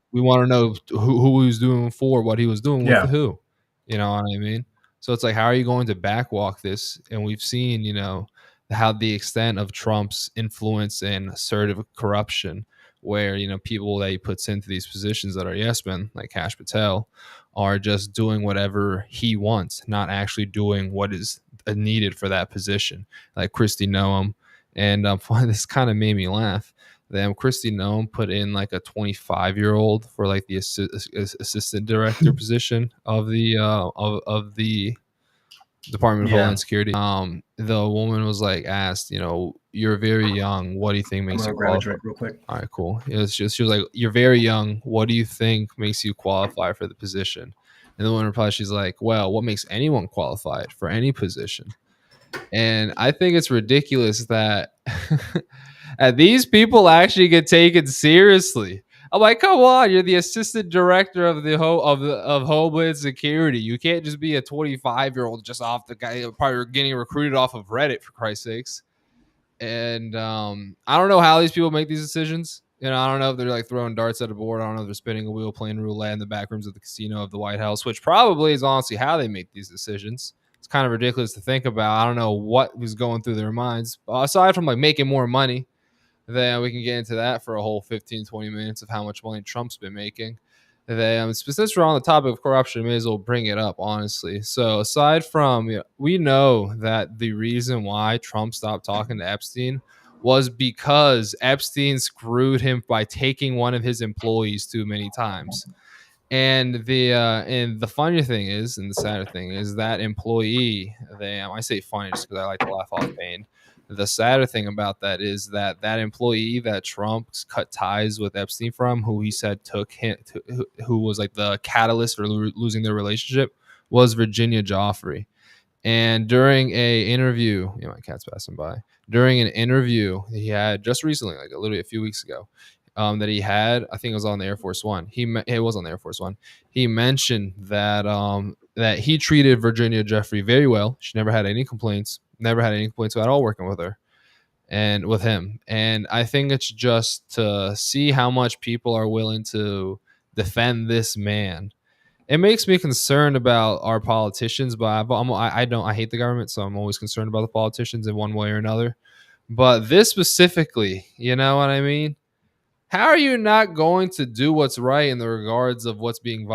who he was doing for, what he was doing with who. You know what I mean? So it's like, how are you going to backwalk this? And we've seen, how the extent of Trump's influence and assertive corruption, where people that he puts into these positions that are yes men, like Kash Patel, are just doing whatever he wants, not actually doing what is needed for that position. Like Kristi Noem, and this kind of made me laugh. Then Kristi Noem put in like a 25-year-old for like the assistant director position of the Department of
Yeah.
Homeland Security. The woman was like asked, you're very young. What do you think
I'm
makes you
gonna grab a
qualify?
drink real quick.
All right, cool. She was like, "You're very young. What do you think makes you qualify for the position?" And the woman replied, she's like, "Well, what makes anyone qualified for any position?" And I think it's ridiculous that and these people actually get taken seriously. I'm like, come on, you're the assistant director of of Homeland Security. You can't just be a 25-year-old just off the guy, probably getting recruited off of Reddit for Christ's sakes. And I don't know how these people make these decisions. I don't know if they're like throwing darts at a board. I don't know if they're spinning a wheel, playing roulette in the back rooms of the casino of the White House, which probably is honestly how they make these decisions. It's kind of ridiculous to think about. I don't know what was going through their minds. Aside from like making more money, then we can get into that for a whole 15, 20 minutes of how much money Trump's been making. Since we're on the topic of corruption, may as well bring it up, honestly. So, aside from, we know that the reason why Trump stopped talking to Epstein was because Epstein screwed him by taking one of his employees too many times. And the funny thing is, and the sad thing is, that employee, I say funny just because I like to laugh off pain. The sadder thing about that is that employee that Trump cut ties with Epstein from, who he said took him, who was like the catalyst for losing their relationship, was Virginia Joffrey. And during a interview, my cat's passing by. During an interview he had just recently, like literally a few weeks ago, that he had, I think it was on the Air Force One. It was on the Air Force One. He mentioned that he treated Virginia Jeffrey very well. She never had any complaints. Never had any complaints at all working with her and with him. And I think it's just to see how much people are willing to defend this man. It makes me concerned about our politicians, but I hate the government, so I'm always concerned about the politicians in one way or another. But this specifically, you know what I mean? How are you not going to do what's right in the regards of what's being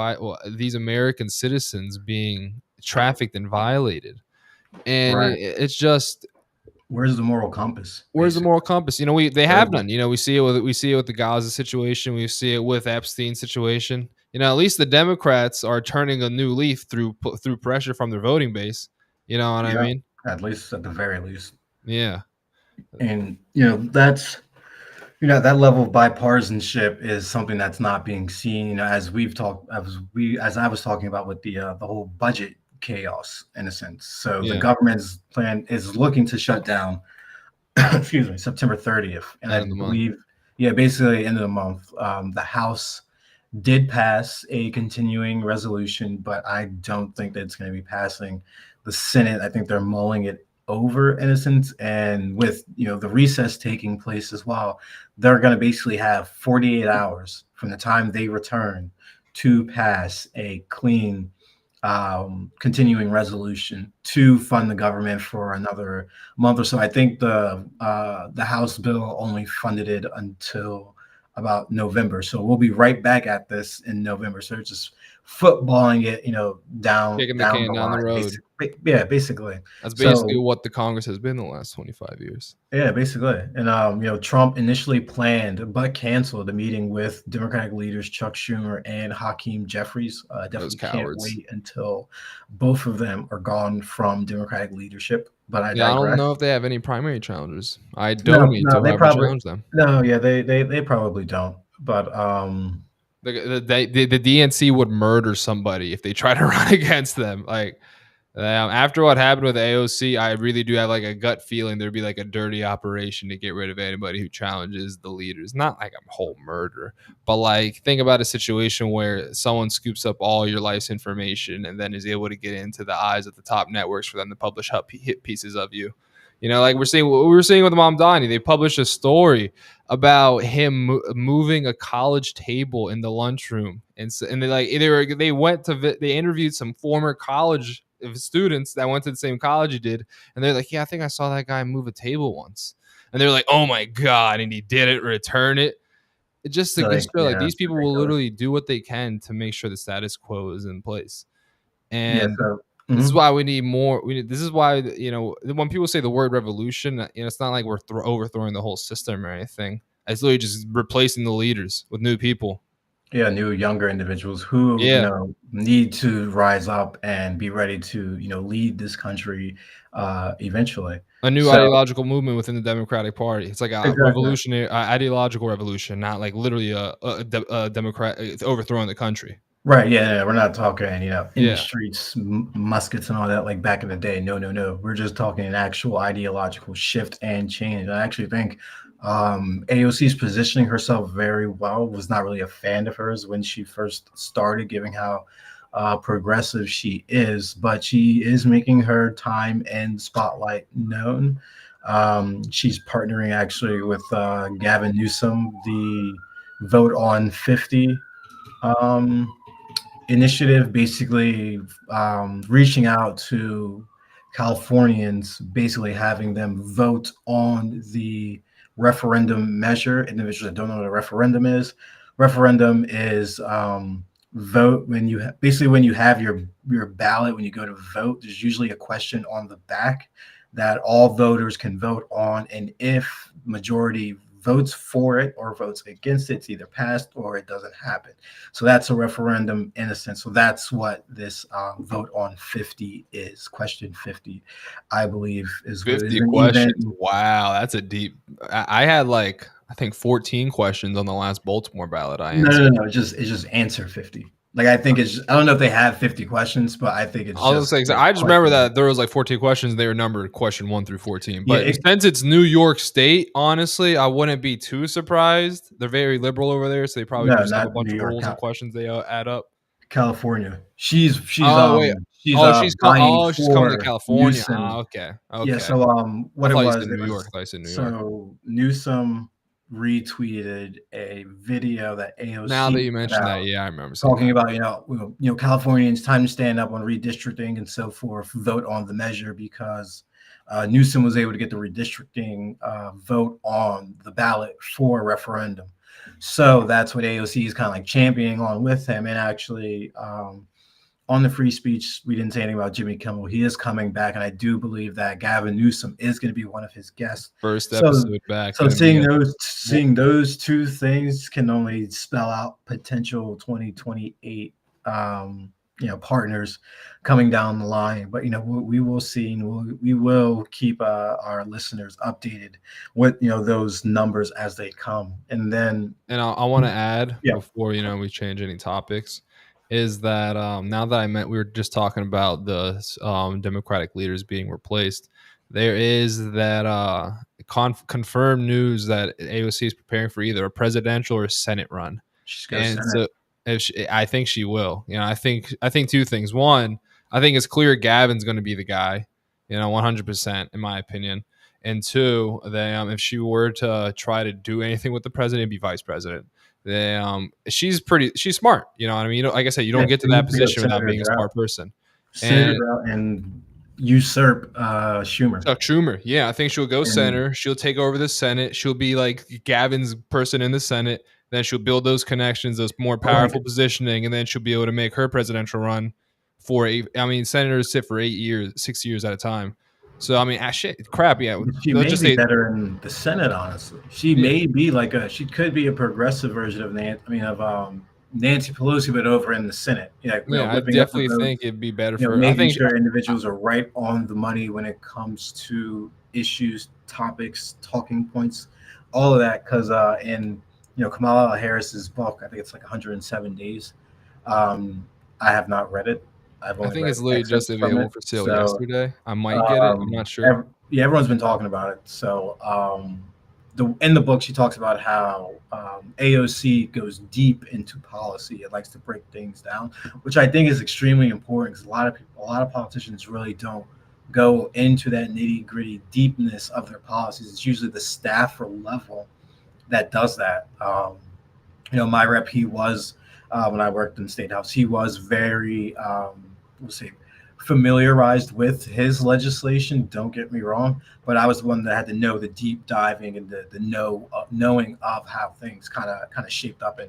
these American citizens being trafficked and violated? And
Right.
it's just,
Where's the moral compass,
where's the
basically?
moral compass? They
Where
have
is it?
none. We see it with the Gaza situation. We see it with Epstein situation. At least the Democrats are turning a new leaf through pressure from their voting base. You know what I
Yeah,
mean?
at least at the very least.
Yeah.
And that's that level of bipartisanship is something that's not being seen. As we've talked, as I was talking about with the whole budget chaos in a sense. So the
Yeah.
government's plan is looking to shut down. Excuse me, September 30th, and I
End of the month.
believe, yeah, basically end of the month. The House did pass a continuing resolution, but I don't think that it's going to be passing the Senate. I think they're mulling it over in a sense, and with the recess taking place as well, they're going to basically have 48 hours from the time they return to pass a clean continuing resolution to fund the government for another month or so. I think the House bill only funded it until about November, so we'll be right back at this in November. So just footballing it,
Kicking the
down
can
the
down the
line,
road.
basically. Yeah, basically.
That's basically
So
what the Congress has been the last 25 years.
yeah, basically. And Trump initially planned but canceled a meeting with Democratic leaders Chuck Schumer and Hakeem Jeffries.
Those
Definitely can't
cowards.
wait until both of them are gone from Democratic leadership. But I
Yeah, I don't
digress.
know if they have any primary challengers. I
No,
donate to
no, they
whoever
probably
challenge them.
no, yeah, they probably don't. But
The DNC would murder somebody if they try to run against them. Like, after what happened with AOC, I really do have like a gut feeling there'd be like a dirty operation to get rid of anybody who challenges the leaders. Not like a whole murder, but like think about a situation where someone scoops up all your life's information and then is able to get into the eyes of the top networks for them to publish hit pieces of you. Like what we were seeing with Mamdani. They published a story about him moving a college table in the lunchroom, and they interviewed some former college students that went to the same college he did, and they're like, yeah, I think I saw that guy move a table once, and they're like, oh my god, and he didn't return it. It just to
so
show like
yeah,
these
it's
people will
ridiculous.
literally do what they can to make sure the status quo is in place.
Yeah,
And
so
this is
mhm.
why we need more. This is why when people say the word revolution, it's not like we're overthrowing the whole system or anything. It's literally just replacing the leaders with new people.
Yeah, new younger individuals who,
Yeah,
need to rise up and be ready to, lead this country eventually.
a new
So
ideological movement within the Democratic Party. It's like a
exactly.
revolutionary, ideological revolution, not like literally a Democrat overthrowing the country.
Right, yeah, yeah, we're not talking, in the
Yeah.
streets, muskets and all that like back in the day. No, no, no. We're just talking an actual ideological shift and change. I actually think AOC's positioning herself very well. Was not really a fan of hers when she first started, given how progressive she is, but she is making her time and spotlight known. She's partnering actually with Gavin Newsom, the Vote on 50 um, initiative, basically reaching out to Californians, basically having them vote on the referendum measure. Individuals that don't know what a referendum is vote when you basically when you have your ballot when you go to vote. There's usually a question on the back that all voters can vote on, and if majority votes for it or votes against it, it's either passed or it doesn't happen. So that's a referendum in a sense. So that's what this vote on 50 is. Question 50, I believe, is what is
50
an
questions.
even.
Wow, that's a deep. I had like I think 14 questions on the last Baltimore ballot I
No, no,
answered.
no. It's just answer 50. Like I think it's. I don't know if they have 50 questions, but I think it's
I was
just
gonna say, 'cause
like
I just remember
question.
that there was like 14 questions. They were numbered question 1 through 14.
Yeah,
But since it's New York State, honestly, I wouldn't be too surprised. They're very liberal over there, so they probably
no,
just have a
not
bunch
New
of
York,
rules and questions they add up.
California. She's
Oh wait,
she's vying
she's coming to
for
California. Ah,
Newsom.
okay,
Yeah,
okay.
so
I
what
thought you said New
it
York.
was
I thought you said New York.
so Newsom retweeted a video that
Now
AOC
that you
put
mentioned that,
out
yeah, I remember seeing
talking
that.
about Californians time to stand up on redistricting and so forth, vote on the measure because Newsom was able to get the redistricting vote on the ballot for a referendum. So that's what AOC is kind of like championing on with him. And actually, on the free speech, we didn't say anything about Jimmy Kimmel. He is coming back, and I do believe that Gavin Newsom is going to be one of his guests.
First
So,
episode back,
so
gonna be
seeing
a
those
well,
seeing those two things can only spell out potential 2028 partners coming down the line. But we will see, and we will keep our listeners updated with those numbers as they come, and then
and I want to add
yeah,
before we change any topics, is that now that we were just talking about the Democratic leaders being replaced, there is that confirmed news that AOC is preparing for either a presidential or a Senate run,
she's going to
and
Senate.
so if I think she will. I think two things. One, I think it's clear Gavin's going to be the guy. 100% in my opinion. And two, if she were to try to do anything with the president, be vice president. She's smart. You know what I mean? Like I said, you
Yeah,
don't get to
she
that
needs to go
position without
senator
being a
route.
smart person.
Senator
And
route and usurp Schumer.
Chuck Schumer, yeah, I think she'll go
And
center. She'll take over the Senate. She'll be like Gavin's person in the Senate. Then she'll build those connections, those more
like
powerful positioning, and then she'll be able to make her presidential run for senators sit for 8 years, 6 years at a time. So I mean, shit, crap, yeah.
she
Let's
may
just
be
say,
better in the Senate, honestly. She
yeah,
may be she could be a progressive version of Nancy Pelosi, but over in the Senate.
yeah, I
whipping up the
definitely
votes,
think it'd be better for. I
making
think
sure individuals are right on the money when it comes to issues, topics, talking points, all of that. Because in Kamala Harris's book, I think it's like 107 days. I have not read it. I've
I
only
think
read
it's literally just
excerpts from
available
it.
for sale
So
yesterday. I might get it. I'm not sure.
yeah, everyone's been talking about it. So in the book, she talks about how AOC goes deep into policy. It likes to break things down, which I think is extremely important because a lot of politicians really don't go into that nitty gritty deepness of their policies. It's usually the staffer level that does that. My rep, he was when I worked in the state house, he was very, we'll say, familiarized with his legislation. Don't get me wrong, but I was the one that had to know the deep diving and the knowing of how things kind of shaped up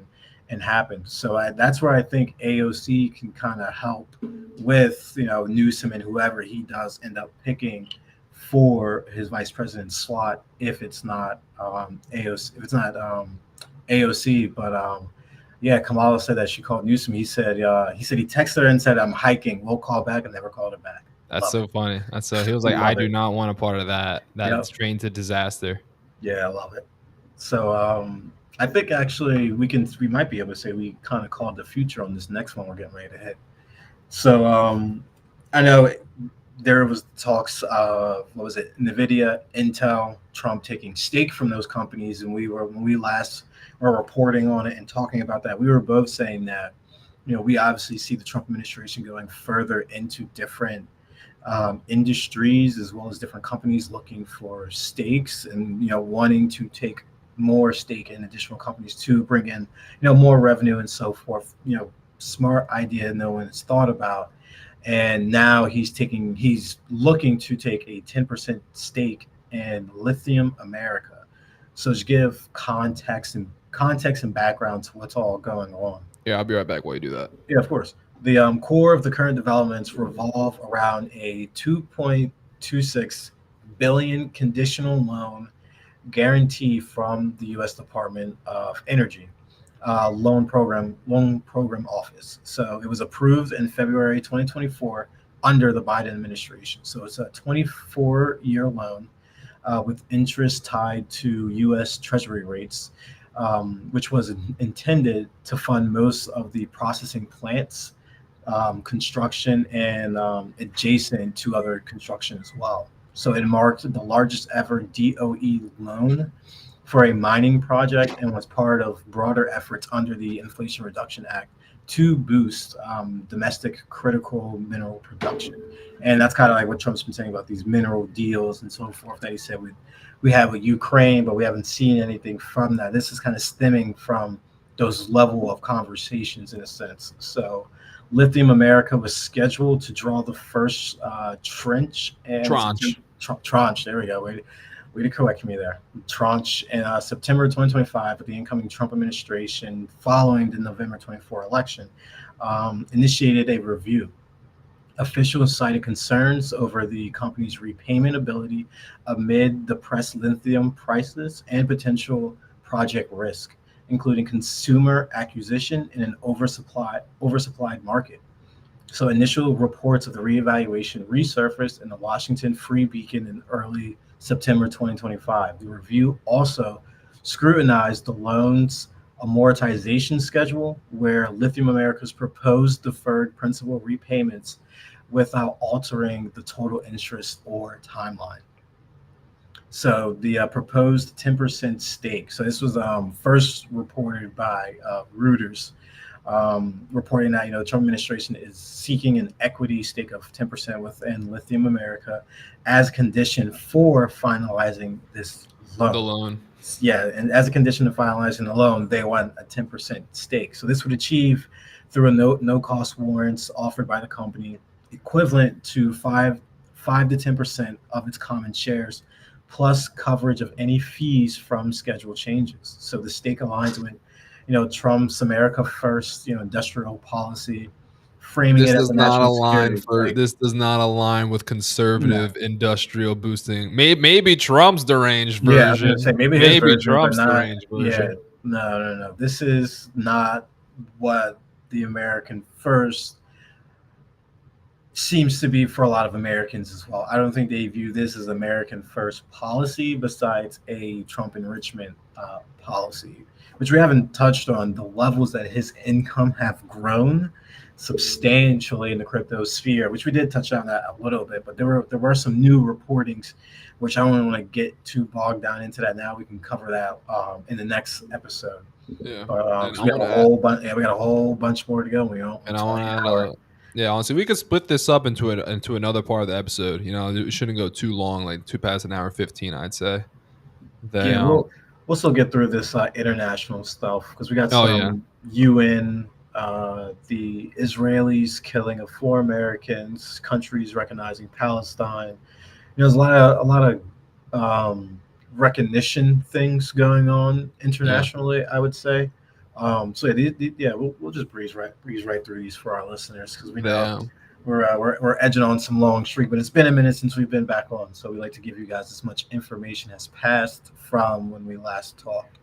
and happened. So that's where I think AOC can kind of help with Newsom and whoever he does end up picking for his vice president slot if it's not AOC, if it's not AOC, but Yeah, Kamala said that she called Newsom. He said he texted her and said, "I'm hiking. We'll call back," and never called her back.
That's
Love
so
it.
funny. That's so he was like, I
Love
do
it.
not want a part of that.
Yep.
That's train to disaster.
Yeah, I love it. So I think actually we might be able to say we kind of called the future on this next one we're getting ready to hit. So I know there was talks of what was it, Nvidia, Intel, Trump taking stake from those companies, and when we last were reporting on it and talking about that, we were both saying that we obviously see the Trump administration going further into different industries as well as different companies looking for stakes and wanting to take more stake in additional companies to bring in more revenue and so forth. Smart idea no one has thought about, and now he's looking to take a 10% stake in Lithium America. So to give context and background to what's all going on.
Yeah, I'll be right back while you do that.
Yeah, of course. The core of the current developments revolve around a 2.26 billion conditional loan guarantee from the U.S. Department of Energy loan program office. So it was approved in February 2024 under the Biden administration. So it's a 24-year loan with interest tied to U.S. Treasury rates, which was intended to fund most of the processing plants, construction, and adjacent to other construction as well. So it marked the largest ever DOE loan for a mining project and was part of broader efforts under the Inflation Reduction Act to boost domestic critical mineral production. And that's kind of like what Trump's been saying about these mineral deals and so forth that he said we have with Ukraine, but we haven't seen anything from that. This is kind of stemming from those level of conversations in a sense. So Lithium America was scheduled to draw the first tranche and tranche. There we go. Way to correct me there. Tranche in September 2025 with the incoming Trump administration following the November 24 election initiated a review. Officials cited concerns over the company's repayment ability amid depressed lithium prices and potential project risk, including consumer acquisition in an oversupplied market. So initial reports of the reevaluation resurfaced in the Washington Free Beacon in early September 2025. The review also scrutinized the loan's amortization schedule, where Lithium America's proposed deferred principal repayments without altering the total interest or timeline. So the proposed 10% stake. So this was first reported by Reuters, reporting that the Trump administration is seeking an equity stake of 10% within Lithium America as a condition for finalizing this loan.
The loan.
Yeah, and as a condition of finalizing the loan, they want a 10% stake. So this would achieve through a no cost warrants offered by the company, equivalent to 5 to 10% of its common shares, plus coverage of any fees from schedule changes. So the stake aligns with Trump's America First, industrial policy, framing it as a national security threat.
This does not align with conservative industrial boosting. Maybe Trump's deranged
Yeah, I was
version.
gonna say maybe his version,
Trump's
but not.
deranged version.
Yeah, no. This is not what the American First seems to be for a lot of Americans as well. I don't think they view this as American First policy, besides a Trump enrichment policy, which we haven't touched on. The levels that his income have grown substantially in the crypto sphere, which we did touch on that a little bit, but there were some new reportings, which I don't want to get too bogged down into that now. We can cover that in the next episode.
Yeah,
but we got a whole bunch. Yeah, we got a whole bunch more to go.
And I want to. Yeah, honestly, we could split this up into another part of the episode. It shouldn't go too long, like past an hour 15, I'd say.
We'll still get through this international stuff because we got some UN, the Israelis killing of 4 Americans, countries recognizing Palestine. There's a lot of recognition things going on internationally, I would say. So we'll just breeze right through these for our listeners because we know we're edging on some long streak, but it's been a minute since we've been back on, so we like to give you guys as much information as passed from when we last talked.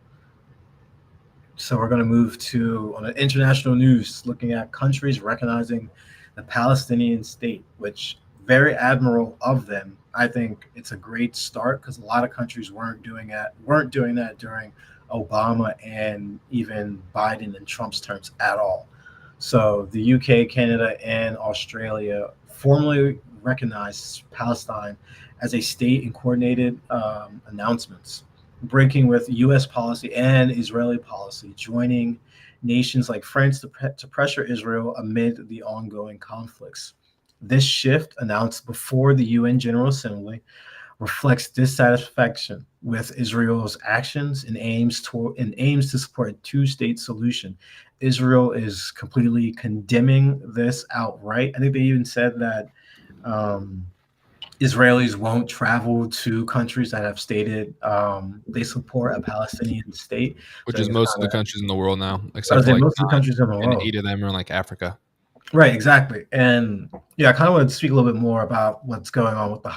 So we're going to move to on the international news, looking at countries recognizing the Palestinian state, which very admirable of them. I think it's a great start because a lot of countries weren't doing that during Obama and even Biden and Trump's terms at all. So the UK, Canada, and Australia formally recognized Palestine as a state in coordinated announcements, breaking with U.S. policy and Israeli policy, joining nations like France to pressure Israel amid the ongoing conflicts. This shift, announced before the UN General Assembly, reflects dissatisfaction with Israel's actions and aims to support a two-state solution. Israel is completely condemning this outright. I think they even said that um, Israelis won't travel to countries that have stated they support a Palestinian state. So
which
I
is
think it's
most of
kind
the
of,
countries in the world now,
I
except
was
for
saying
like
most of the countries in the
and
world.
8 of them are in like Africa.
Right, exactly. And yeah, I kind of want to speak a little bit more about what's going on with the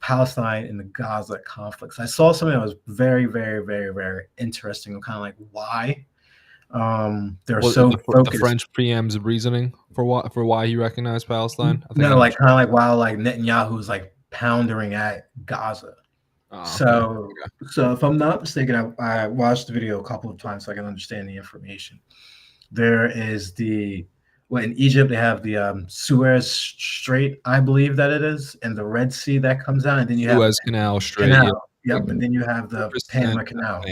Palestine and the Gaza conflicts. I saw something that was very, very, very, very interesting. I'm kind of like, why they're
Well,
so
the
focused.
French preempt's reasoning for why he recognized Palestine. I think I
No,
know.
like kind of like while like Netanyahu's like pounding at Gaza.
Oh, okay.
So if I'm not mistaken, I watched the video a couple of times so I can understand the information. There is in Egypt they have the Suez Strait, I believe that it is, and the Red Sea that comes out, and then you have the
Suez Canal Strait. Yeah,
canal. Yep, and then you have the
20%.
Panama Canal.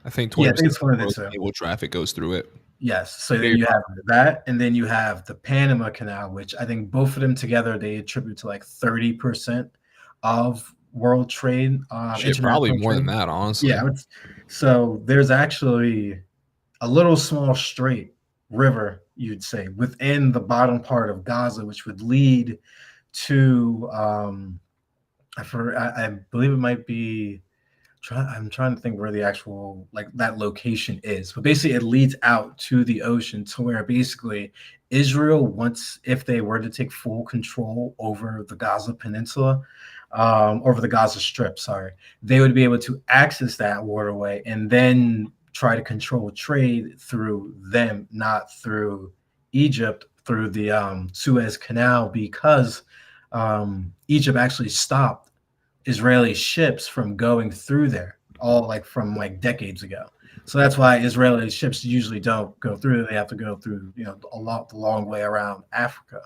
I think
Yeah,
20%
I think
of
it's one of the
world
two.
naval traffic goes through it.
Yes. So then
Very
you have that, and then you have the Panama Canal, which I think both of them together they attribute to like 30% of world trade,
shit, probably
international
more than
trade.
that, honestly.
Yeah. So there's actually a little small strait river, you'd say, within the bottom part of Gaza, which would lead to I believe it might be I'm trying to think where the actual like that location is, but basically it leads out to the ocean to where basically Israel wants, if they were to take full control over the Gaza Peninsula, over the Gaza Strip, sorry, they would be able to access that waterway and then try to control trade through them, not through Egypt, through the Suez Canal, because Egypt actually stopped Israeli ships from going through there, all like from like decades ago. So that's why Israeli ships usually don't go through. They have to go through, the long way around Africa.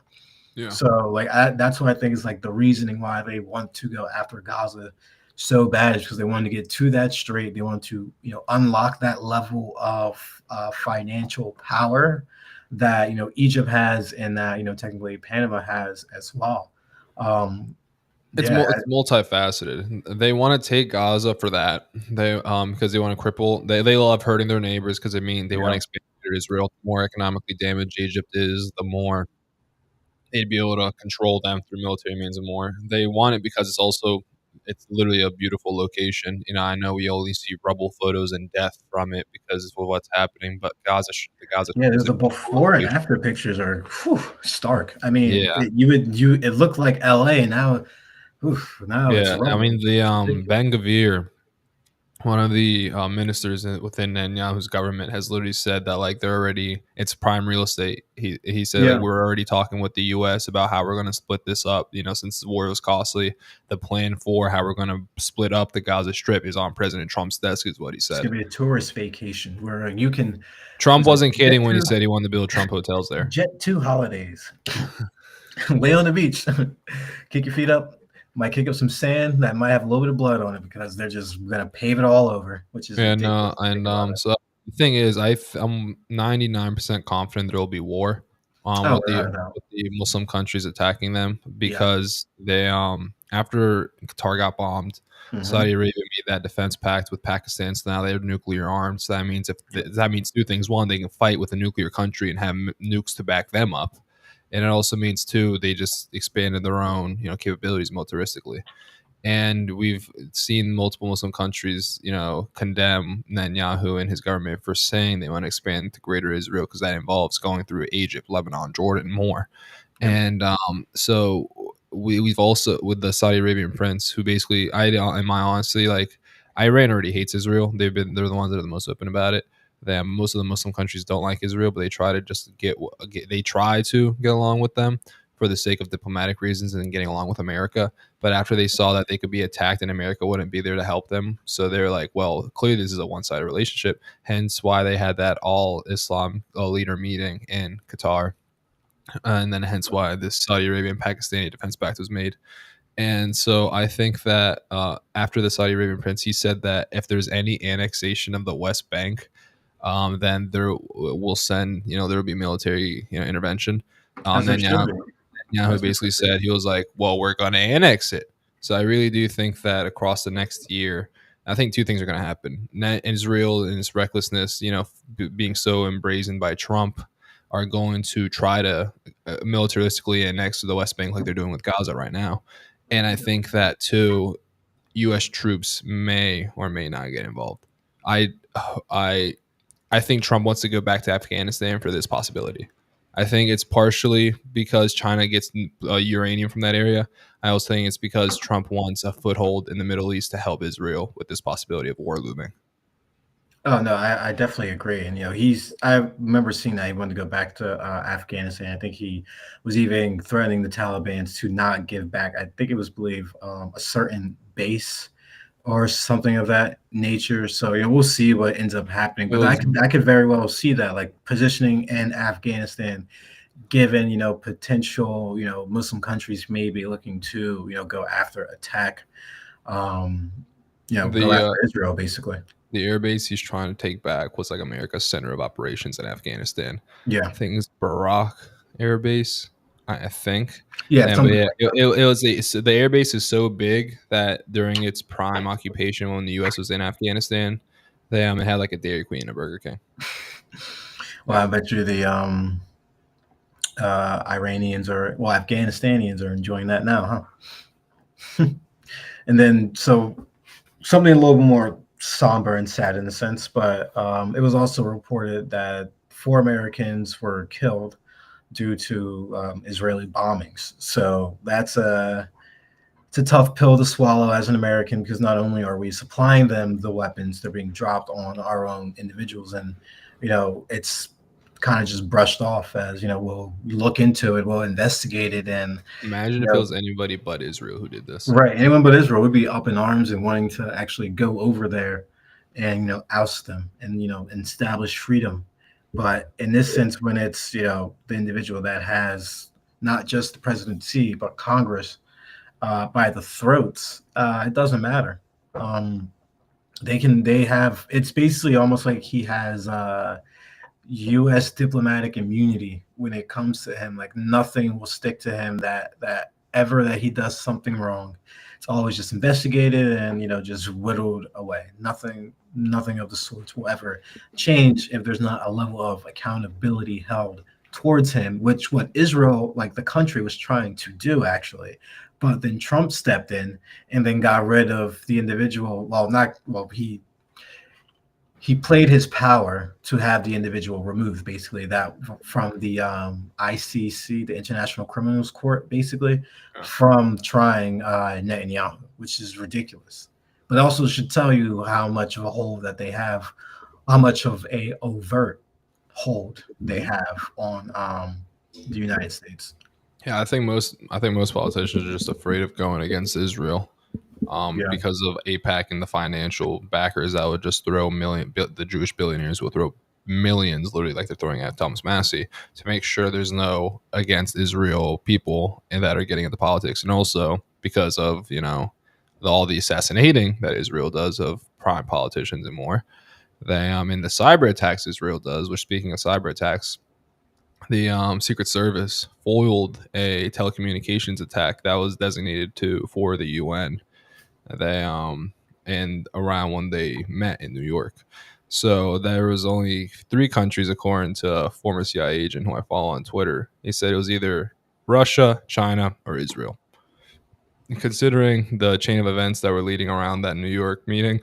Yeah.
So like that's what I think is like the reasoning why they want to go after Gaza so bad is because they want to get to that strait. They want to unlock that level of financial power that Egypt has and that technically Panama has as well. Um, yeah,
It's multifaceted. They want to take Gaza for that. They because they want to cripple. They love hurting their neighbors because they want to
yeah.
expand to Israel. The more economically damaged Egypt is, the more they'd be able to control them through military means and more. They want it because it's literally a beautiful location. I know we only see rubble photos and death from it because of what's happening, but the Gaza
Yeah,
Strip is
there's
a
a
beautiful
before and
location.
after pictures are stark. I mean,
Yeah,
it looked like LA, and now it's
yeah. I
rubble.
mean, the
It's ridiculous.
Ben Gvir, one of the ministers within Netanyahu's government, has literally said that like it's prime real estate. He said like
Yeah,
we're already talking with the U.S. about how we're going to split this up. Since the war was costly, the plan for how we're going to split up the Gaza Strip is on President Trump's desk, is what he
it's
said.
gonna be a tourist vacation where you can
Trump
was it
wasn't
jet
kidding when he
two
said he wanted to build Trump hotels there.
jet two holidays. Lay on the beach, kick your feet up. Might kick up some sand that might have a little bit of blood on it because they're just gonna pave it all over, which is
And
ridiculous to think about it.
so the thing is, I'm 99% confident there will be war
Oh, without a doubt.
with the Muslim countries attacking them
Yeah.
because they after Qatar got bombed,
Hmm.
Saudi Arabia made that defense pact with Pakistan, so now they're nuclear armed. So that means that means two things: one, they can fight with a nuclear country and have nukes to back them up, and it also means two, they just expanded their own capabilities militaristically. And we've seen multiple Muslim countries, condemn Netanyahu and his government for saying they want to expand to greater Israel because that involves going through Egypt, Lebanon, Jordan, more.
Yep.
And so we've also with the Saudi Arabian prince, who basically, in my honesty, like Iran already hates Israel. They're the ones that are the most open about it. Most of the Muslim countries don't like Israel, but they try to just they try to get along with them for the sake of diplomatic reasons and getting along with America. But after they saw that they could be attacked and America wouldn't be there to help them, so they're like, well, clearly this is a one-sided relationship. Hence why they had that all Islam leader meeting in Qatar, and then hence why this Saudi Arabian Pakistani defense pact was made. And so I think that after the Saudi Arabian prince, he said that if there's any annexation of the West Bank, then there will send, there will be military, intervention.
As there
Then
should be.
Netanyahu
As there
basically
should be.
said, he was like, well, we're going to annex it. So I really do think that across the next year, I think two things are going to happen. Israel and its recklessness, being so embrazened by Trump, are going to try to militaristically annex the West Bank like they're doing with Gaza right now. And I think that too, U.S. troops may or may not get involved. I I I think Trump wants to go back to Afghanistan for this possibility. I think it's partially because China gets uranium from that area. I also think it's because Trump wants a foothold in the Middle East to help Israel with this possibility of war looming.
Oh no, I definitely agree. And I remember seeing that he wanted to go back to Afghanistan. I think he was even threatening the Taliban to not give back. I think it was believe a certain base or something of that nature. So we'll see what ends up happening.
It
But
was
I could very well see that like positioning in Afghanistan, given potential Muslim countries may be looking to go after attack, um, go
the
after Israel basically.
the air base he's trying to take back was like America's center of operations in Afghanistan.
Yeah,
I think it's Barak Air Base. I think.
yeah,
And but
something
yeah,
like that.
it was so the air base is so big that during its prime occupation when the U.S. was in Afghanistan, they it had like a Dairy Queen and a Burger King.
Well, I bet you the Iranians or Afghanistanians are enjoying that now, huh? And then so something a little bit more somber and sad in a sense, but it was also reported that 4 Americans were killed due to Israeli bombings. So it's a tough pill to swallow as an American because not only are we supplying them the weapons, they're being dropped on our own individuals, and it's kind of just brushed off as we'll look into it, we'll investigate it, and
Imagine
you
if it
know
was anybody but Israel who did this.
right, anyone but Israel would be up in arms and wanting to actually go over there and oust them and and establish freedom. But in this sense, when it's the individual that has not just the presidency but Congress by the throats, it doesn't matter. Um, they have, it's basically almost like he has U.S. diplomatic immunity when it comes to him. Like nothing will stick to him that ever that he does something wrong. It's always just investigated and just whittled away. Nothing of the sorts will ever change if there's not a level of accountability held towards him, which what Israel, like the country, was trying to do actually. But then Trump stepped in and then got rid of the individual. Well, not well, he played his power to have the individual removed, basically, that from the ICC, the International Criminals Court, basically, from trying Netanyahu, which is ridiculous. But also should tell you how much of a hold that they have, how much of a overt hold they have on the United States.
Yeah, I think most politicians are just afraid of going against Israel,
Yeah,
because of APAC and the financial backers that would just throw the Jewish billionaires will throw millions, literally like they're throwing at Thomas Massey, to make sure there's no against Israel people and that are getting into politics, and also because of all the assassinating that Israel does of prime politicians and more. They in the cyber attacks Israel does. Which, speaking of cyber attacks, the Secret Service foiled a telecommunications attack that was designated for the UN. They and around when they met in New York. So there was only three countries, according to a former CIA agent who I follow on Twitter. He said it was either Russia, China, or Israel. Considering the chain of events that were leading around that New York meeting,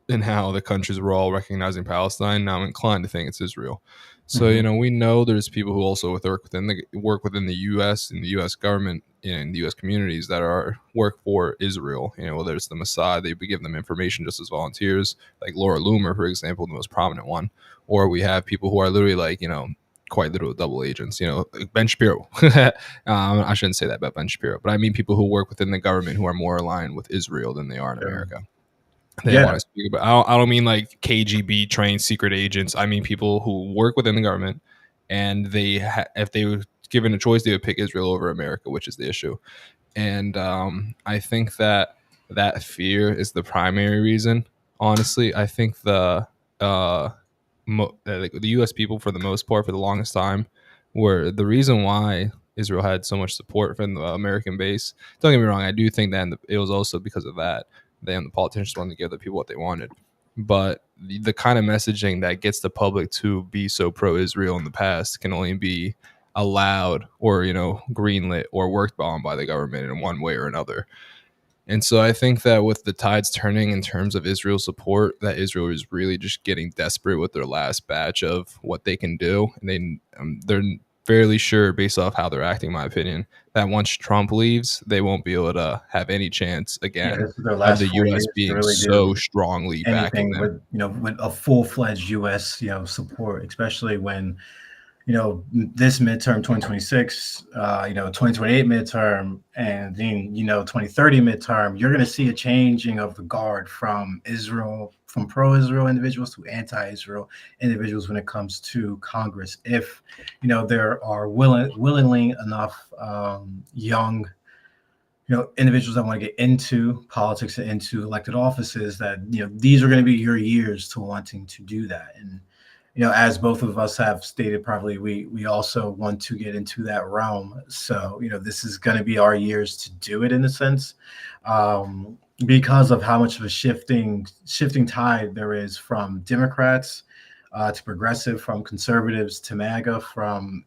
and how the countries were all recognizing Palestine. Now I'm inclined to think it's Israel. So
Mhm.
we know there's people who also work within the U.S. and the U.S. government and the U.S. communities that are work for Israel. Whether it's the Mossad, they give them information just as volunteers, like Laura Loomer, for example, the most prominent one. Or we have people who are literally like quite literal double agents. Like Ben Shapiro. I shouldn't say that about Ben Shapiro, but I mean people who work within the government who are more aligned with Israel than they are in
Sure.
America. They
Yeah.
want to speak about. I don't mean like KGB trained secret agents. I mean people who work within the government, and if they were given a choice, they would pick Israel over America, which is the issue. And I think that fear is the primary reason. Honestly, I think the U.S. people, for the most part, for the longest time, were the reason why Israel had so much support from the American base. Don't get me wrong; I do think that it was also because of that. The politicians wanted to give the people what they wanted, but the kind of messaging that gets the public to be so pro-Israel in the past can only be allowed or greenlit or worked on by the government in one way or another. And so I think that with the tides turning in terms of Israel support, that Israel is really just getting desperate with their last batch of what they can do, and they're fairly sure, based off how they're acting, in my opinion, that once Trump leaves, they won't be able to have any chance
Yeah,
again
this is their
of
last
the
4 years
U.S.
to
being
really
so
do
strongly backing
anything
them.
with, with a full-fledged US, support, especially when, this midterm 2026, 2028 midterm, and then, 2030 midterm, you're going to see a changing of the guard from Israel, from pro-Israel individuals to anti-Israel individuals when it comes to Congress. If, there are willingly enough young individuals that want to get into politics and into elected offices, that these are going to be your years to wanting to do that. And as both of us have stated, probably we also want to get into that realm. So this is going to be our years to do it, in a sense, because of how much of a shifting tide there is from Democrats to progressive, from conservatives to MAGA, from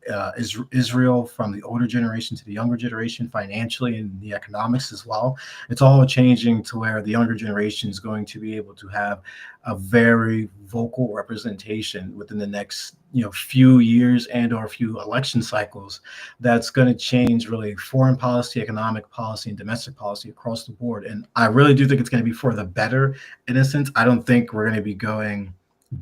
Israel, from the older generation to the younger generation, financially and the economics as well. It's all changing to where the younger generation is going to be able to have a very vocal representation within the next few years and or few election cycles. That's going to change really foreign policy, economic policy, and domestic policy across the board. And I really do think it's going to be for the better, in a sense. I don't think we're going to be going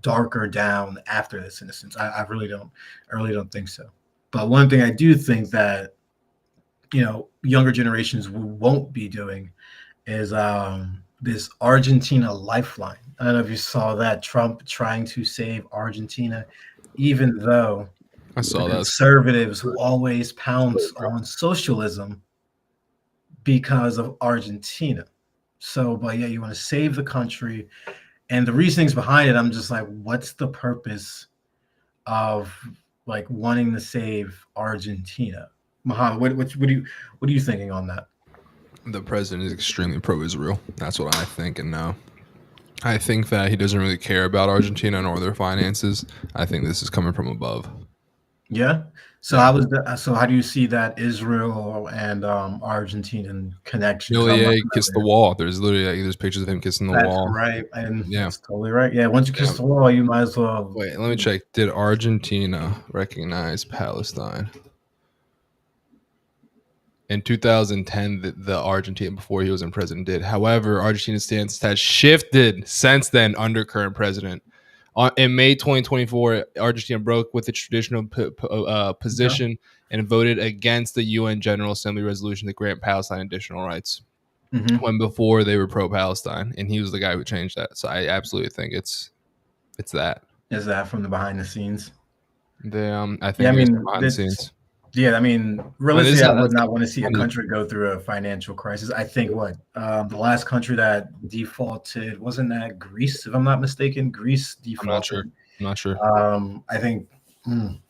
darker down after this, in a sense. I really don't. I really don't think so. But one thing I do think that younger generations won't be doing is this Argentina lifeline. I don't know if you saw that, Trump trying to save Argentina, even though
I
the
saw that.
conservatives will always pounce on socialism because of Argentina. So, but yeah, you want to save the country, and the reasonings behind it, I'm just like, what's the purpose of like wanting to save Argentina? Mohammed, what are you thinking on that?
The president is extremely pro-Israel. That's what I think, and no. I think that he doesn't really care about Argentina nor their finances. I think this is coming from above.
Yeah. So
Yeah.
so how do you see that Israel and Argentinian connection? Because I'm not
Ilya kissed the
familiar.
wall. There's literally there's pictures of him kissing the
That's
wall.
right, and
Yeah.
that's totally right. Yeah, once you
Yeah.
kiss the wall, you might as well.
Wait, let me check. Did Argentina recognize Palestine? In 2010, the Argentina, before he was in president, did. However, Argentina's stance has shifted since then under current president. In May 2024, Argentina broke with its traditional
Okay.
position and voted against the UN General Assembly resolution to grant Palestine additional rights.
Hmm.
When before they were pro-Palestine, and he was the guy who changed that. So I absolutely think it's that.
Is that from the behind the scenes?
I
Yeah, I
think it is
mean,
behind the scenes.
yeah, I mean,
I mean,
realistically, I would
that's
not want to see a
funny.
country go through a financial crisis. I think the last country that defaulted, wasn't that Greece, if I'm not mistaken? Greece
I'm not sure.
defaulted.
I'm not sure.
I think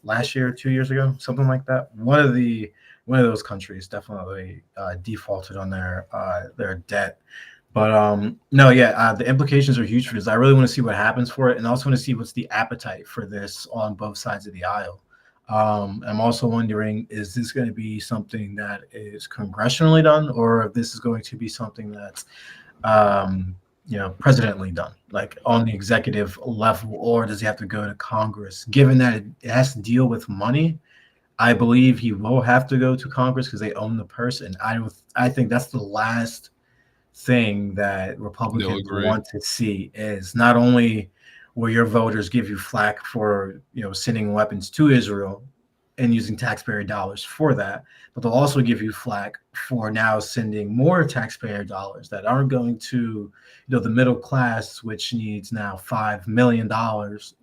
last year, 2 years ago, something like that. One of those countries definitely defaulted on their debt. But no, yeah, the implications are huge for this. I really want to see what happens for it, and I also want to see what's the appetite for this on both sides of the aisle. I'm also wondering, is this going to be something that is congressionally done, or if this is going to be something that's presidentially done, like on the executive level, or does he have to go to Congress? Given that it has to deal with money, I believe he will have to go to Congress because they own the purse, and I think that's the last thing that
They'll
Republicans
agree.
want to see is not only will your voters give you flack for sending weapons to Israel and using taxpayer dollars for that, but they'll also give you flack for now sending more taxpayer dollars that aren't going to the middle class, which needs now $5 million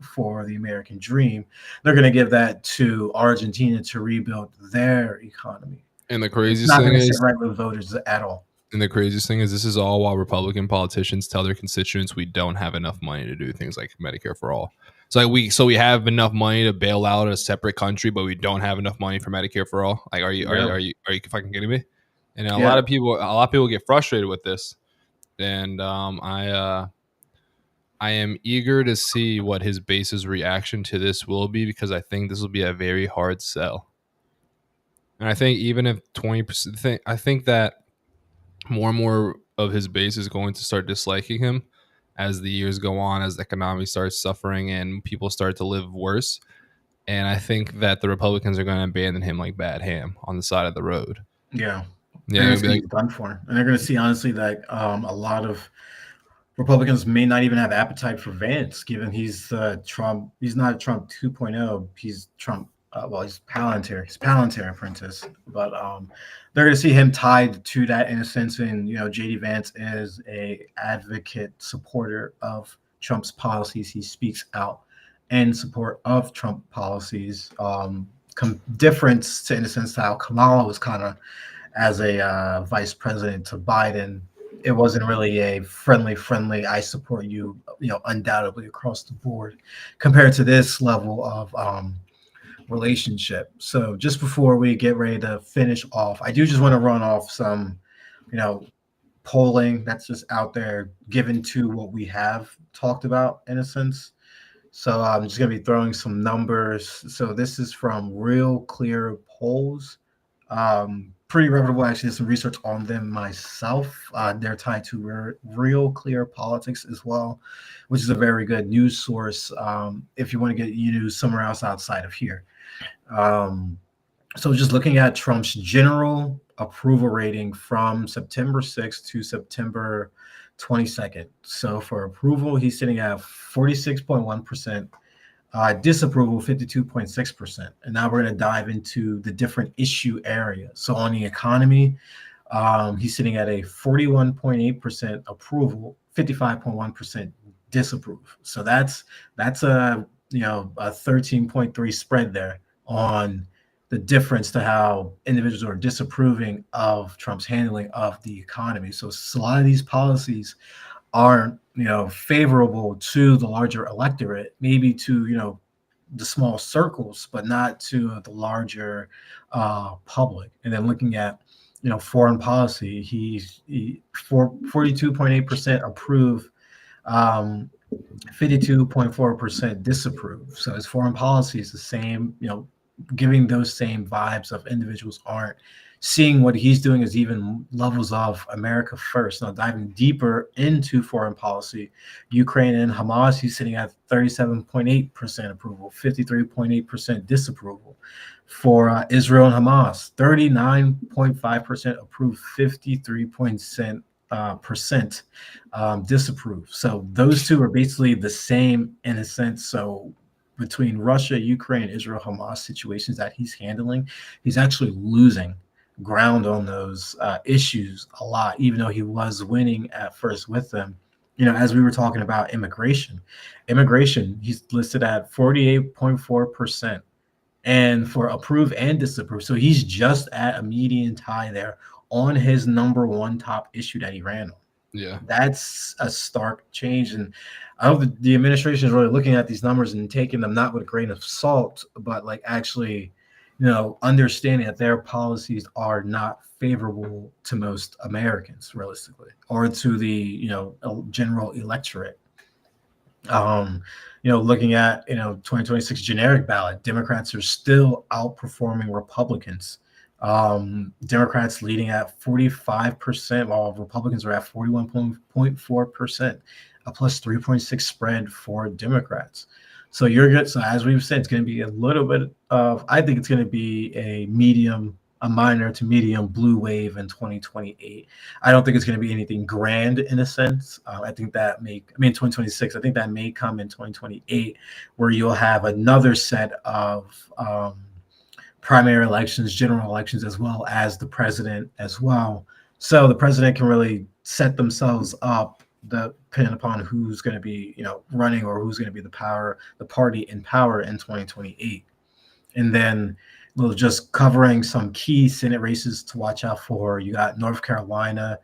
for the American dream. They're going to give that to Argentina to rebuild their economy.
And the
It's
craziest
not
thing
going to sit
is,
right with voters at all.
this is all while Republican politicians tell their constituents we don't have enough money to do things like Medicare for all. So we have enough money to bail out a separate country, but we don't have enough money for Medicare for all. Like,
Yeah.
are you fucking kidding me? And a
Yeah.
lot of people get frustrated with this, and I am eager to see what his base's reaction to this will be, because I think this will be a very hard sell. And I think even if 20%, I think that more and more of his base is going to start disliking him as the years go on, as the economy starts suffering and people start to live worse. And I think that the Republicans are going to abandon him like bad ham on the side of the road.
Yeah.
Yeah,
They're
they're
going to
gonna be
see
like,
he's done for. And they're going to see, honestly, that a lot of Republicans may not even have appetite for Vance, given he's Trump. He's not Trump 2.0. He's Trump. Well, he's Palantir. He's Palantir apprentice. But they're going to see him tied to that in a sense. And JD Vance is a advocate, supporter of Trump's policies. He speaks out in support of Trump policies. Difference to, in a sense, how Kamala was kind of as a vice president to Biden. It wasn't really a friendly, I support you, undoubtedly across the board compared to this level of relationship. So just before we get ready to finish off, I do just want to run off some, you know, polling that's just out there given to what we have talked about in a sense. So I'm just going to be throwing some numbers. So this is from Real Clear Polls. Pretty reputable. Actually, did some research on them myself. They're tied to Real Clear Politics as well, which is a very good news source if you want to get news somewhere else outside of here. Um, so just looking at Trump's general approval rating from September 6th to September 22nd. So for approval, he's sitting at 46.1%. Disapproval 52.6%. And now we're going to dive into the different issue areas. So on the economy, he's sitting at a 41.8% approval, 55.1% disapprove. So that's a a 13.3 spread there on the difference to how individuals are disapproving of Trump's handling of the economy. So a lot of these policies aren't favorable to the larger electorate, maybe to the small circles, but not to the larger public. And then looking at foreign policy, he's 42.8% approve, 52.4% disapprove. So his foreign policy is the same, giving those same vibes of individuals aren't seeing what he's doing as even levels of America first. Now diving deeper into foreign policy, Ukraine and Hamas, he's sitting at 37.8% approval, 53.8% disapproval. For Israel and Hamas, 39.5% approved, 53% disapprove. So those two are basically the same in a sense. So between Russia, Ukraine, Israel, Hamas situations that he's handling, he's actually losing ground on those issues a lot, even though he was winning at first with them. As we were talking about immigration, he's listed at 48.4%, and for approve and disapprove. So he's just at a median tie there on his number one top issue that he ran on.
yeah,
That's a stark change. And I hope the administration is really looking at these numbers and taking them not with a grain of salt, but like actually, understanding that their policies are not favorable to most Americans, realistically, or to the, general electorate. Looking at, 2026 generic ballot, Democrats are still outperforming Republicans Democrats leading at 45%, while Republicans are at 41.4%, a plus 3.6 spread for Democrats. So you're good. So as we've said, it's going to be a little bit of, I think it's going to be a minor to medium blue wave in 2028. I don't think it's going to be anything grand in a sense. I think that 2026, I think that may come in 2028, where you'll have another set of primary elections, general elections, as well as the president as well. So the president can really set themselves up depending upon who's going to be, running, or who's going to be the party in power in 2028. And then we'll just covering some key Senate races to watch out for. You got North Carolina.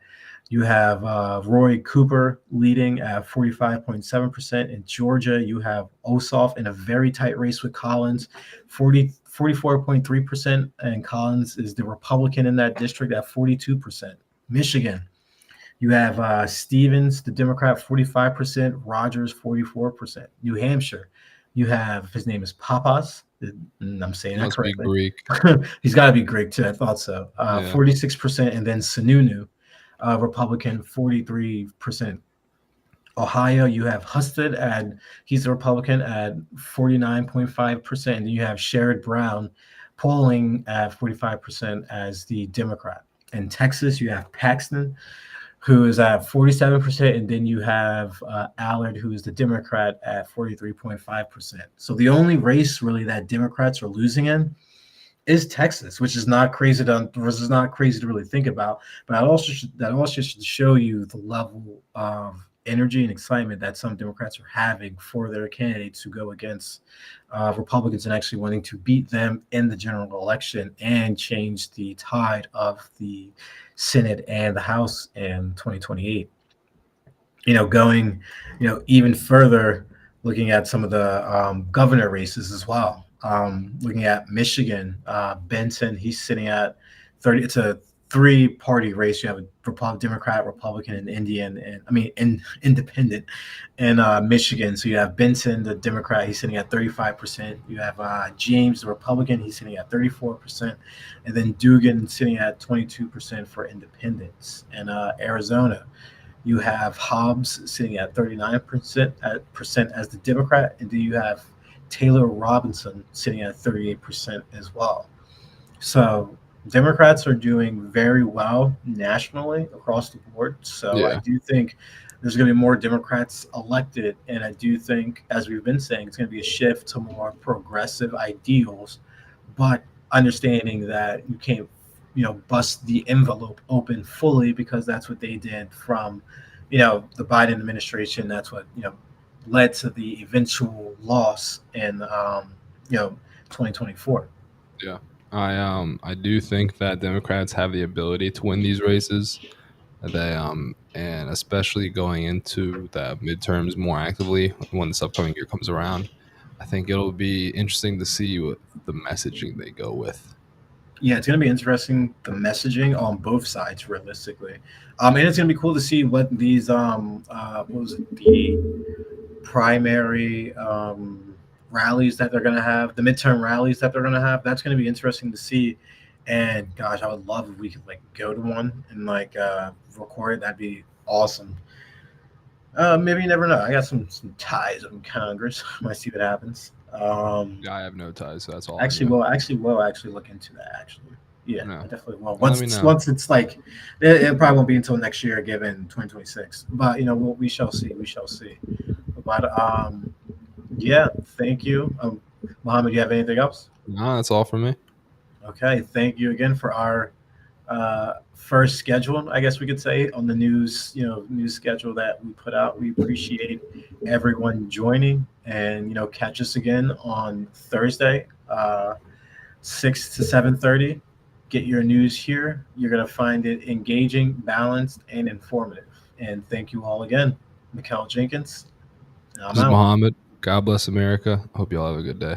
You have Roy Cooper leading at 45.7%. In Georgia, you have Ossoff in a very tight race with Collins, 44.3%. And Collins is the Republican in that district at 42%. Michigan, you have Stevens, the Democrat, 45%. Rogers, 44%. New Hampshire, you have, his name is Papas. And I'm saying that correctly.
Greek.
He's got to be Greek too. I thought so. 46%. And then Sununu, Republican, 43%. Ohio, you have Husted, and he's a Republican at 49.5%. And then you have Sherrod Brown polling at 45% as the Democrat. In Texas, you have Paxton, who is at 47%. And then you have Allard, who is the Democrat, at 43.5%. So the only race really that Democrats are losing in is Texas, which is not crazy to really think about. But that also should show you the level of energy and excitement that some Democrats are having for their candidates who go against Republicans, and actually wanting to beat them in the general election and change the tide of the Senate and the House in 2028. Going, even further, looking at some of the governor races as well. Looking at Michigan, Benson, he's sitting at 30. It's a three-party race. You have a Democrat, Republican, and Independent in Michigan. So you have Benson, the Democrat, he's sitting at 35%. You have James, the Republican, he's sitting at 34%. And then Dugan sitting at 22% for independents. And Arizona, you have Hobbs sitting at 39% as the Democrat. And then you have Taylor Robinson sitting at 38% as well. So Democrats are doing very well nationally across the board. So I do think there's going to be more Democrats elected. And I do think, as we've been saying, it's going to be a shift to more progressive ideals, but understanding that you can't, bust the envelope open fully, because that's what they did from, the Biden administration. That's what, led to the eventual loss in 2024.
Yeah. I do think that Democrats have the ability to win these races. They and especially going into the midterms more actively when this upcoming year comes around. I think it'll be interesting to see what the messaging they go with.
Yeah, it's going to be interesting, the messaging on both sides, realistically. And it's going to be cool to see what these the primary rallies that they're going to have, the midterm rallies that they're going to have. That's going to be interesting to see. And gosh, I would love if we could go to one and record it. That'd be awesome. Maybe, you never know. I got some ties in Congress. Might see what happens.
I have no ties, so that's all.
Actually, we'll look into that. Actually, yeah, I definitely will. Once it's it probably won't be until next year, given 2026. But we shall see. We shall see. But yeah, thank you, Mohammed. You have anything else?
No, that's all for me.
Okay, thank you again for our first schedule, I guess we could say, on the news schedule that we put out. We appreciate everyone joining, and catch us again on Thursday, 6 to 7:30. Get your news here. You're gonna find it engaging, balanced, and informative. And thank you all again, Mikhail Jenkins.
This is Mohammed. God bless America. Hope you all have a good day.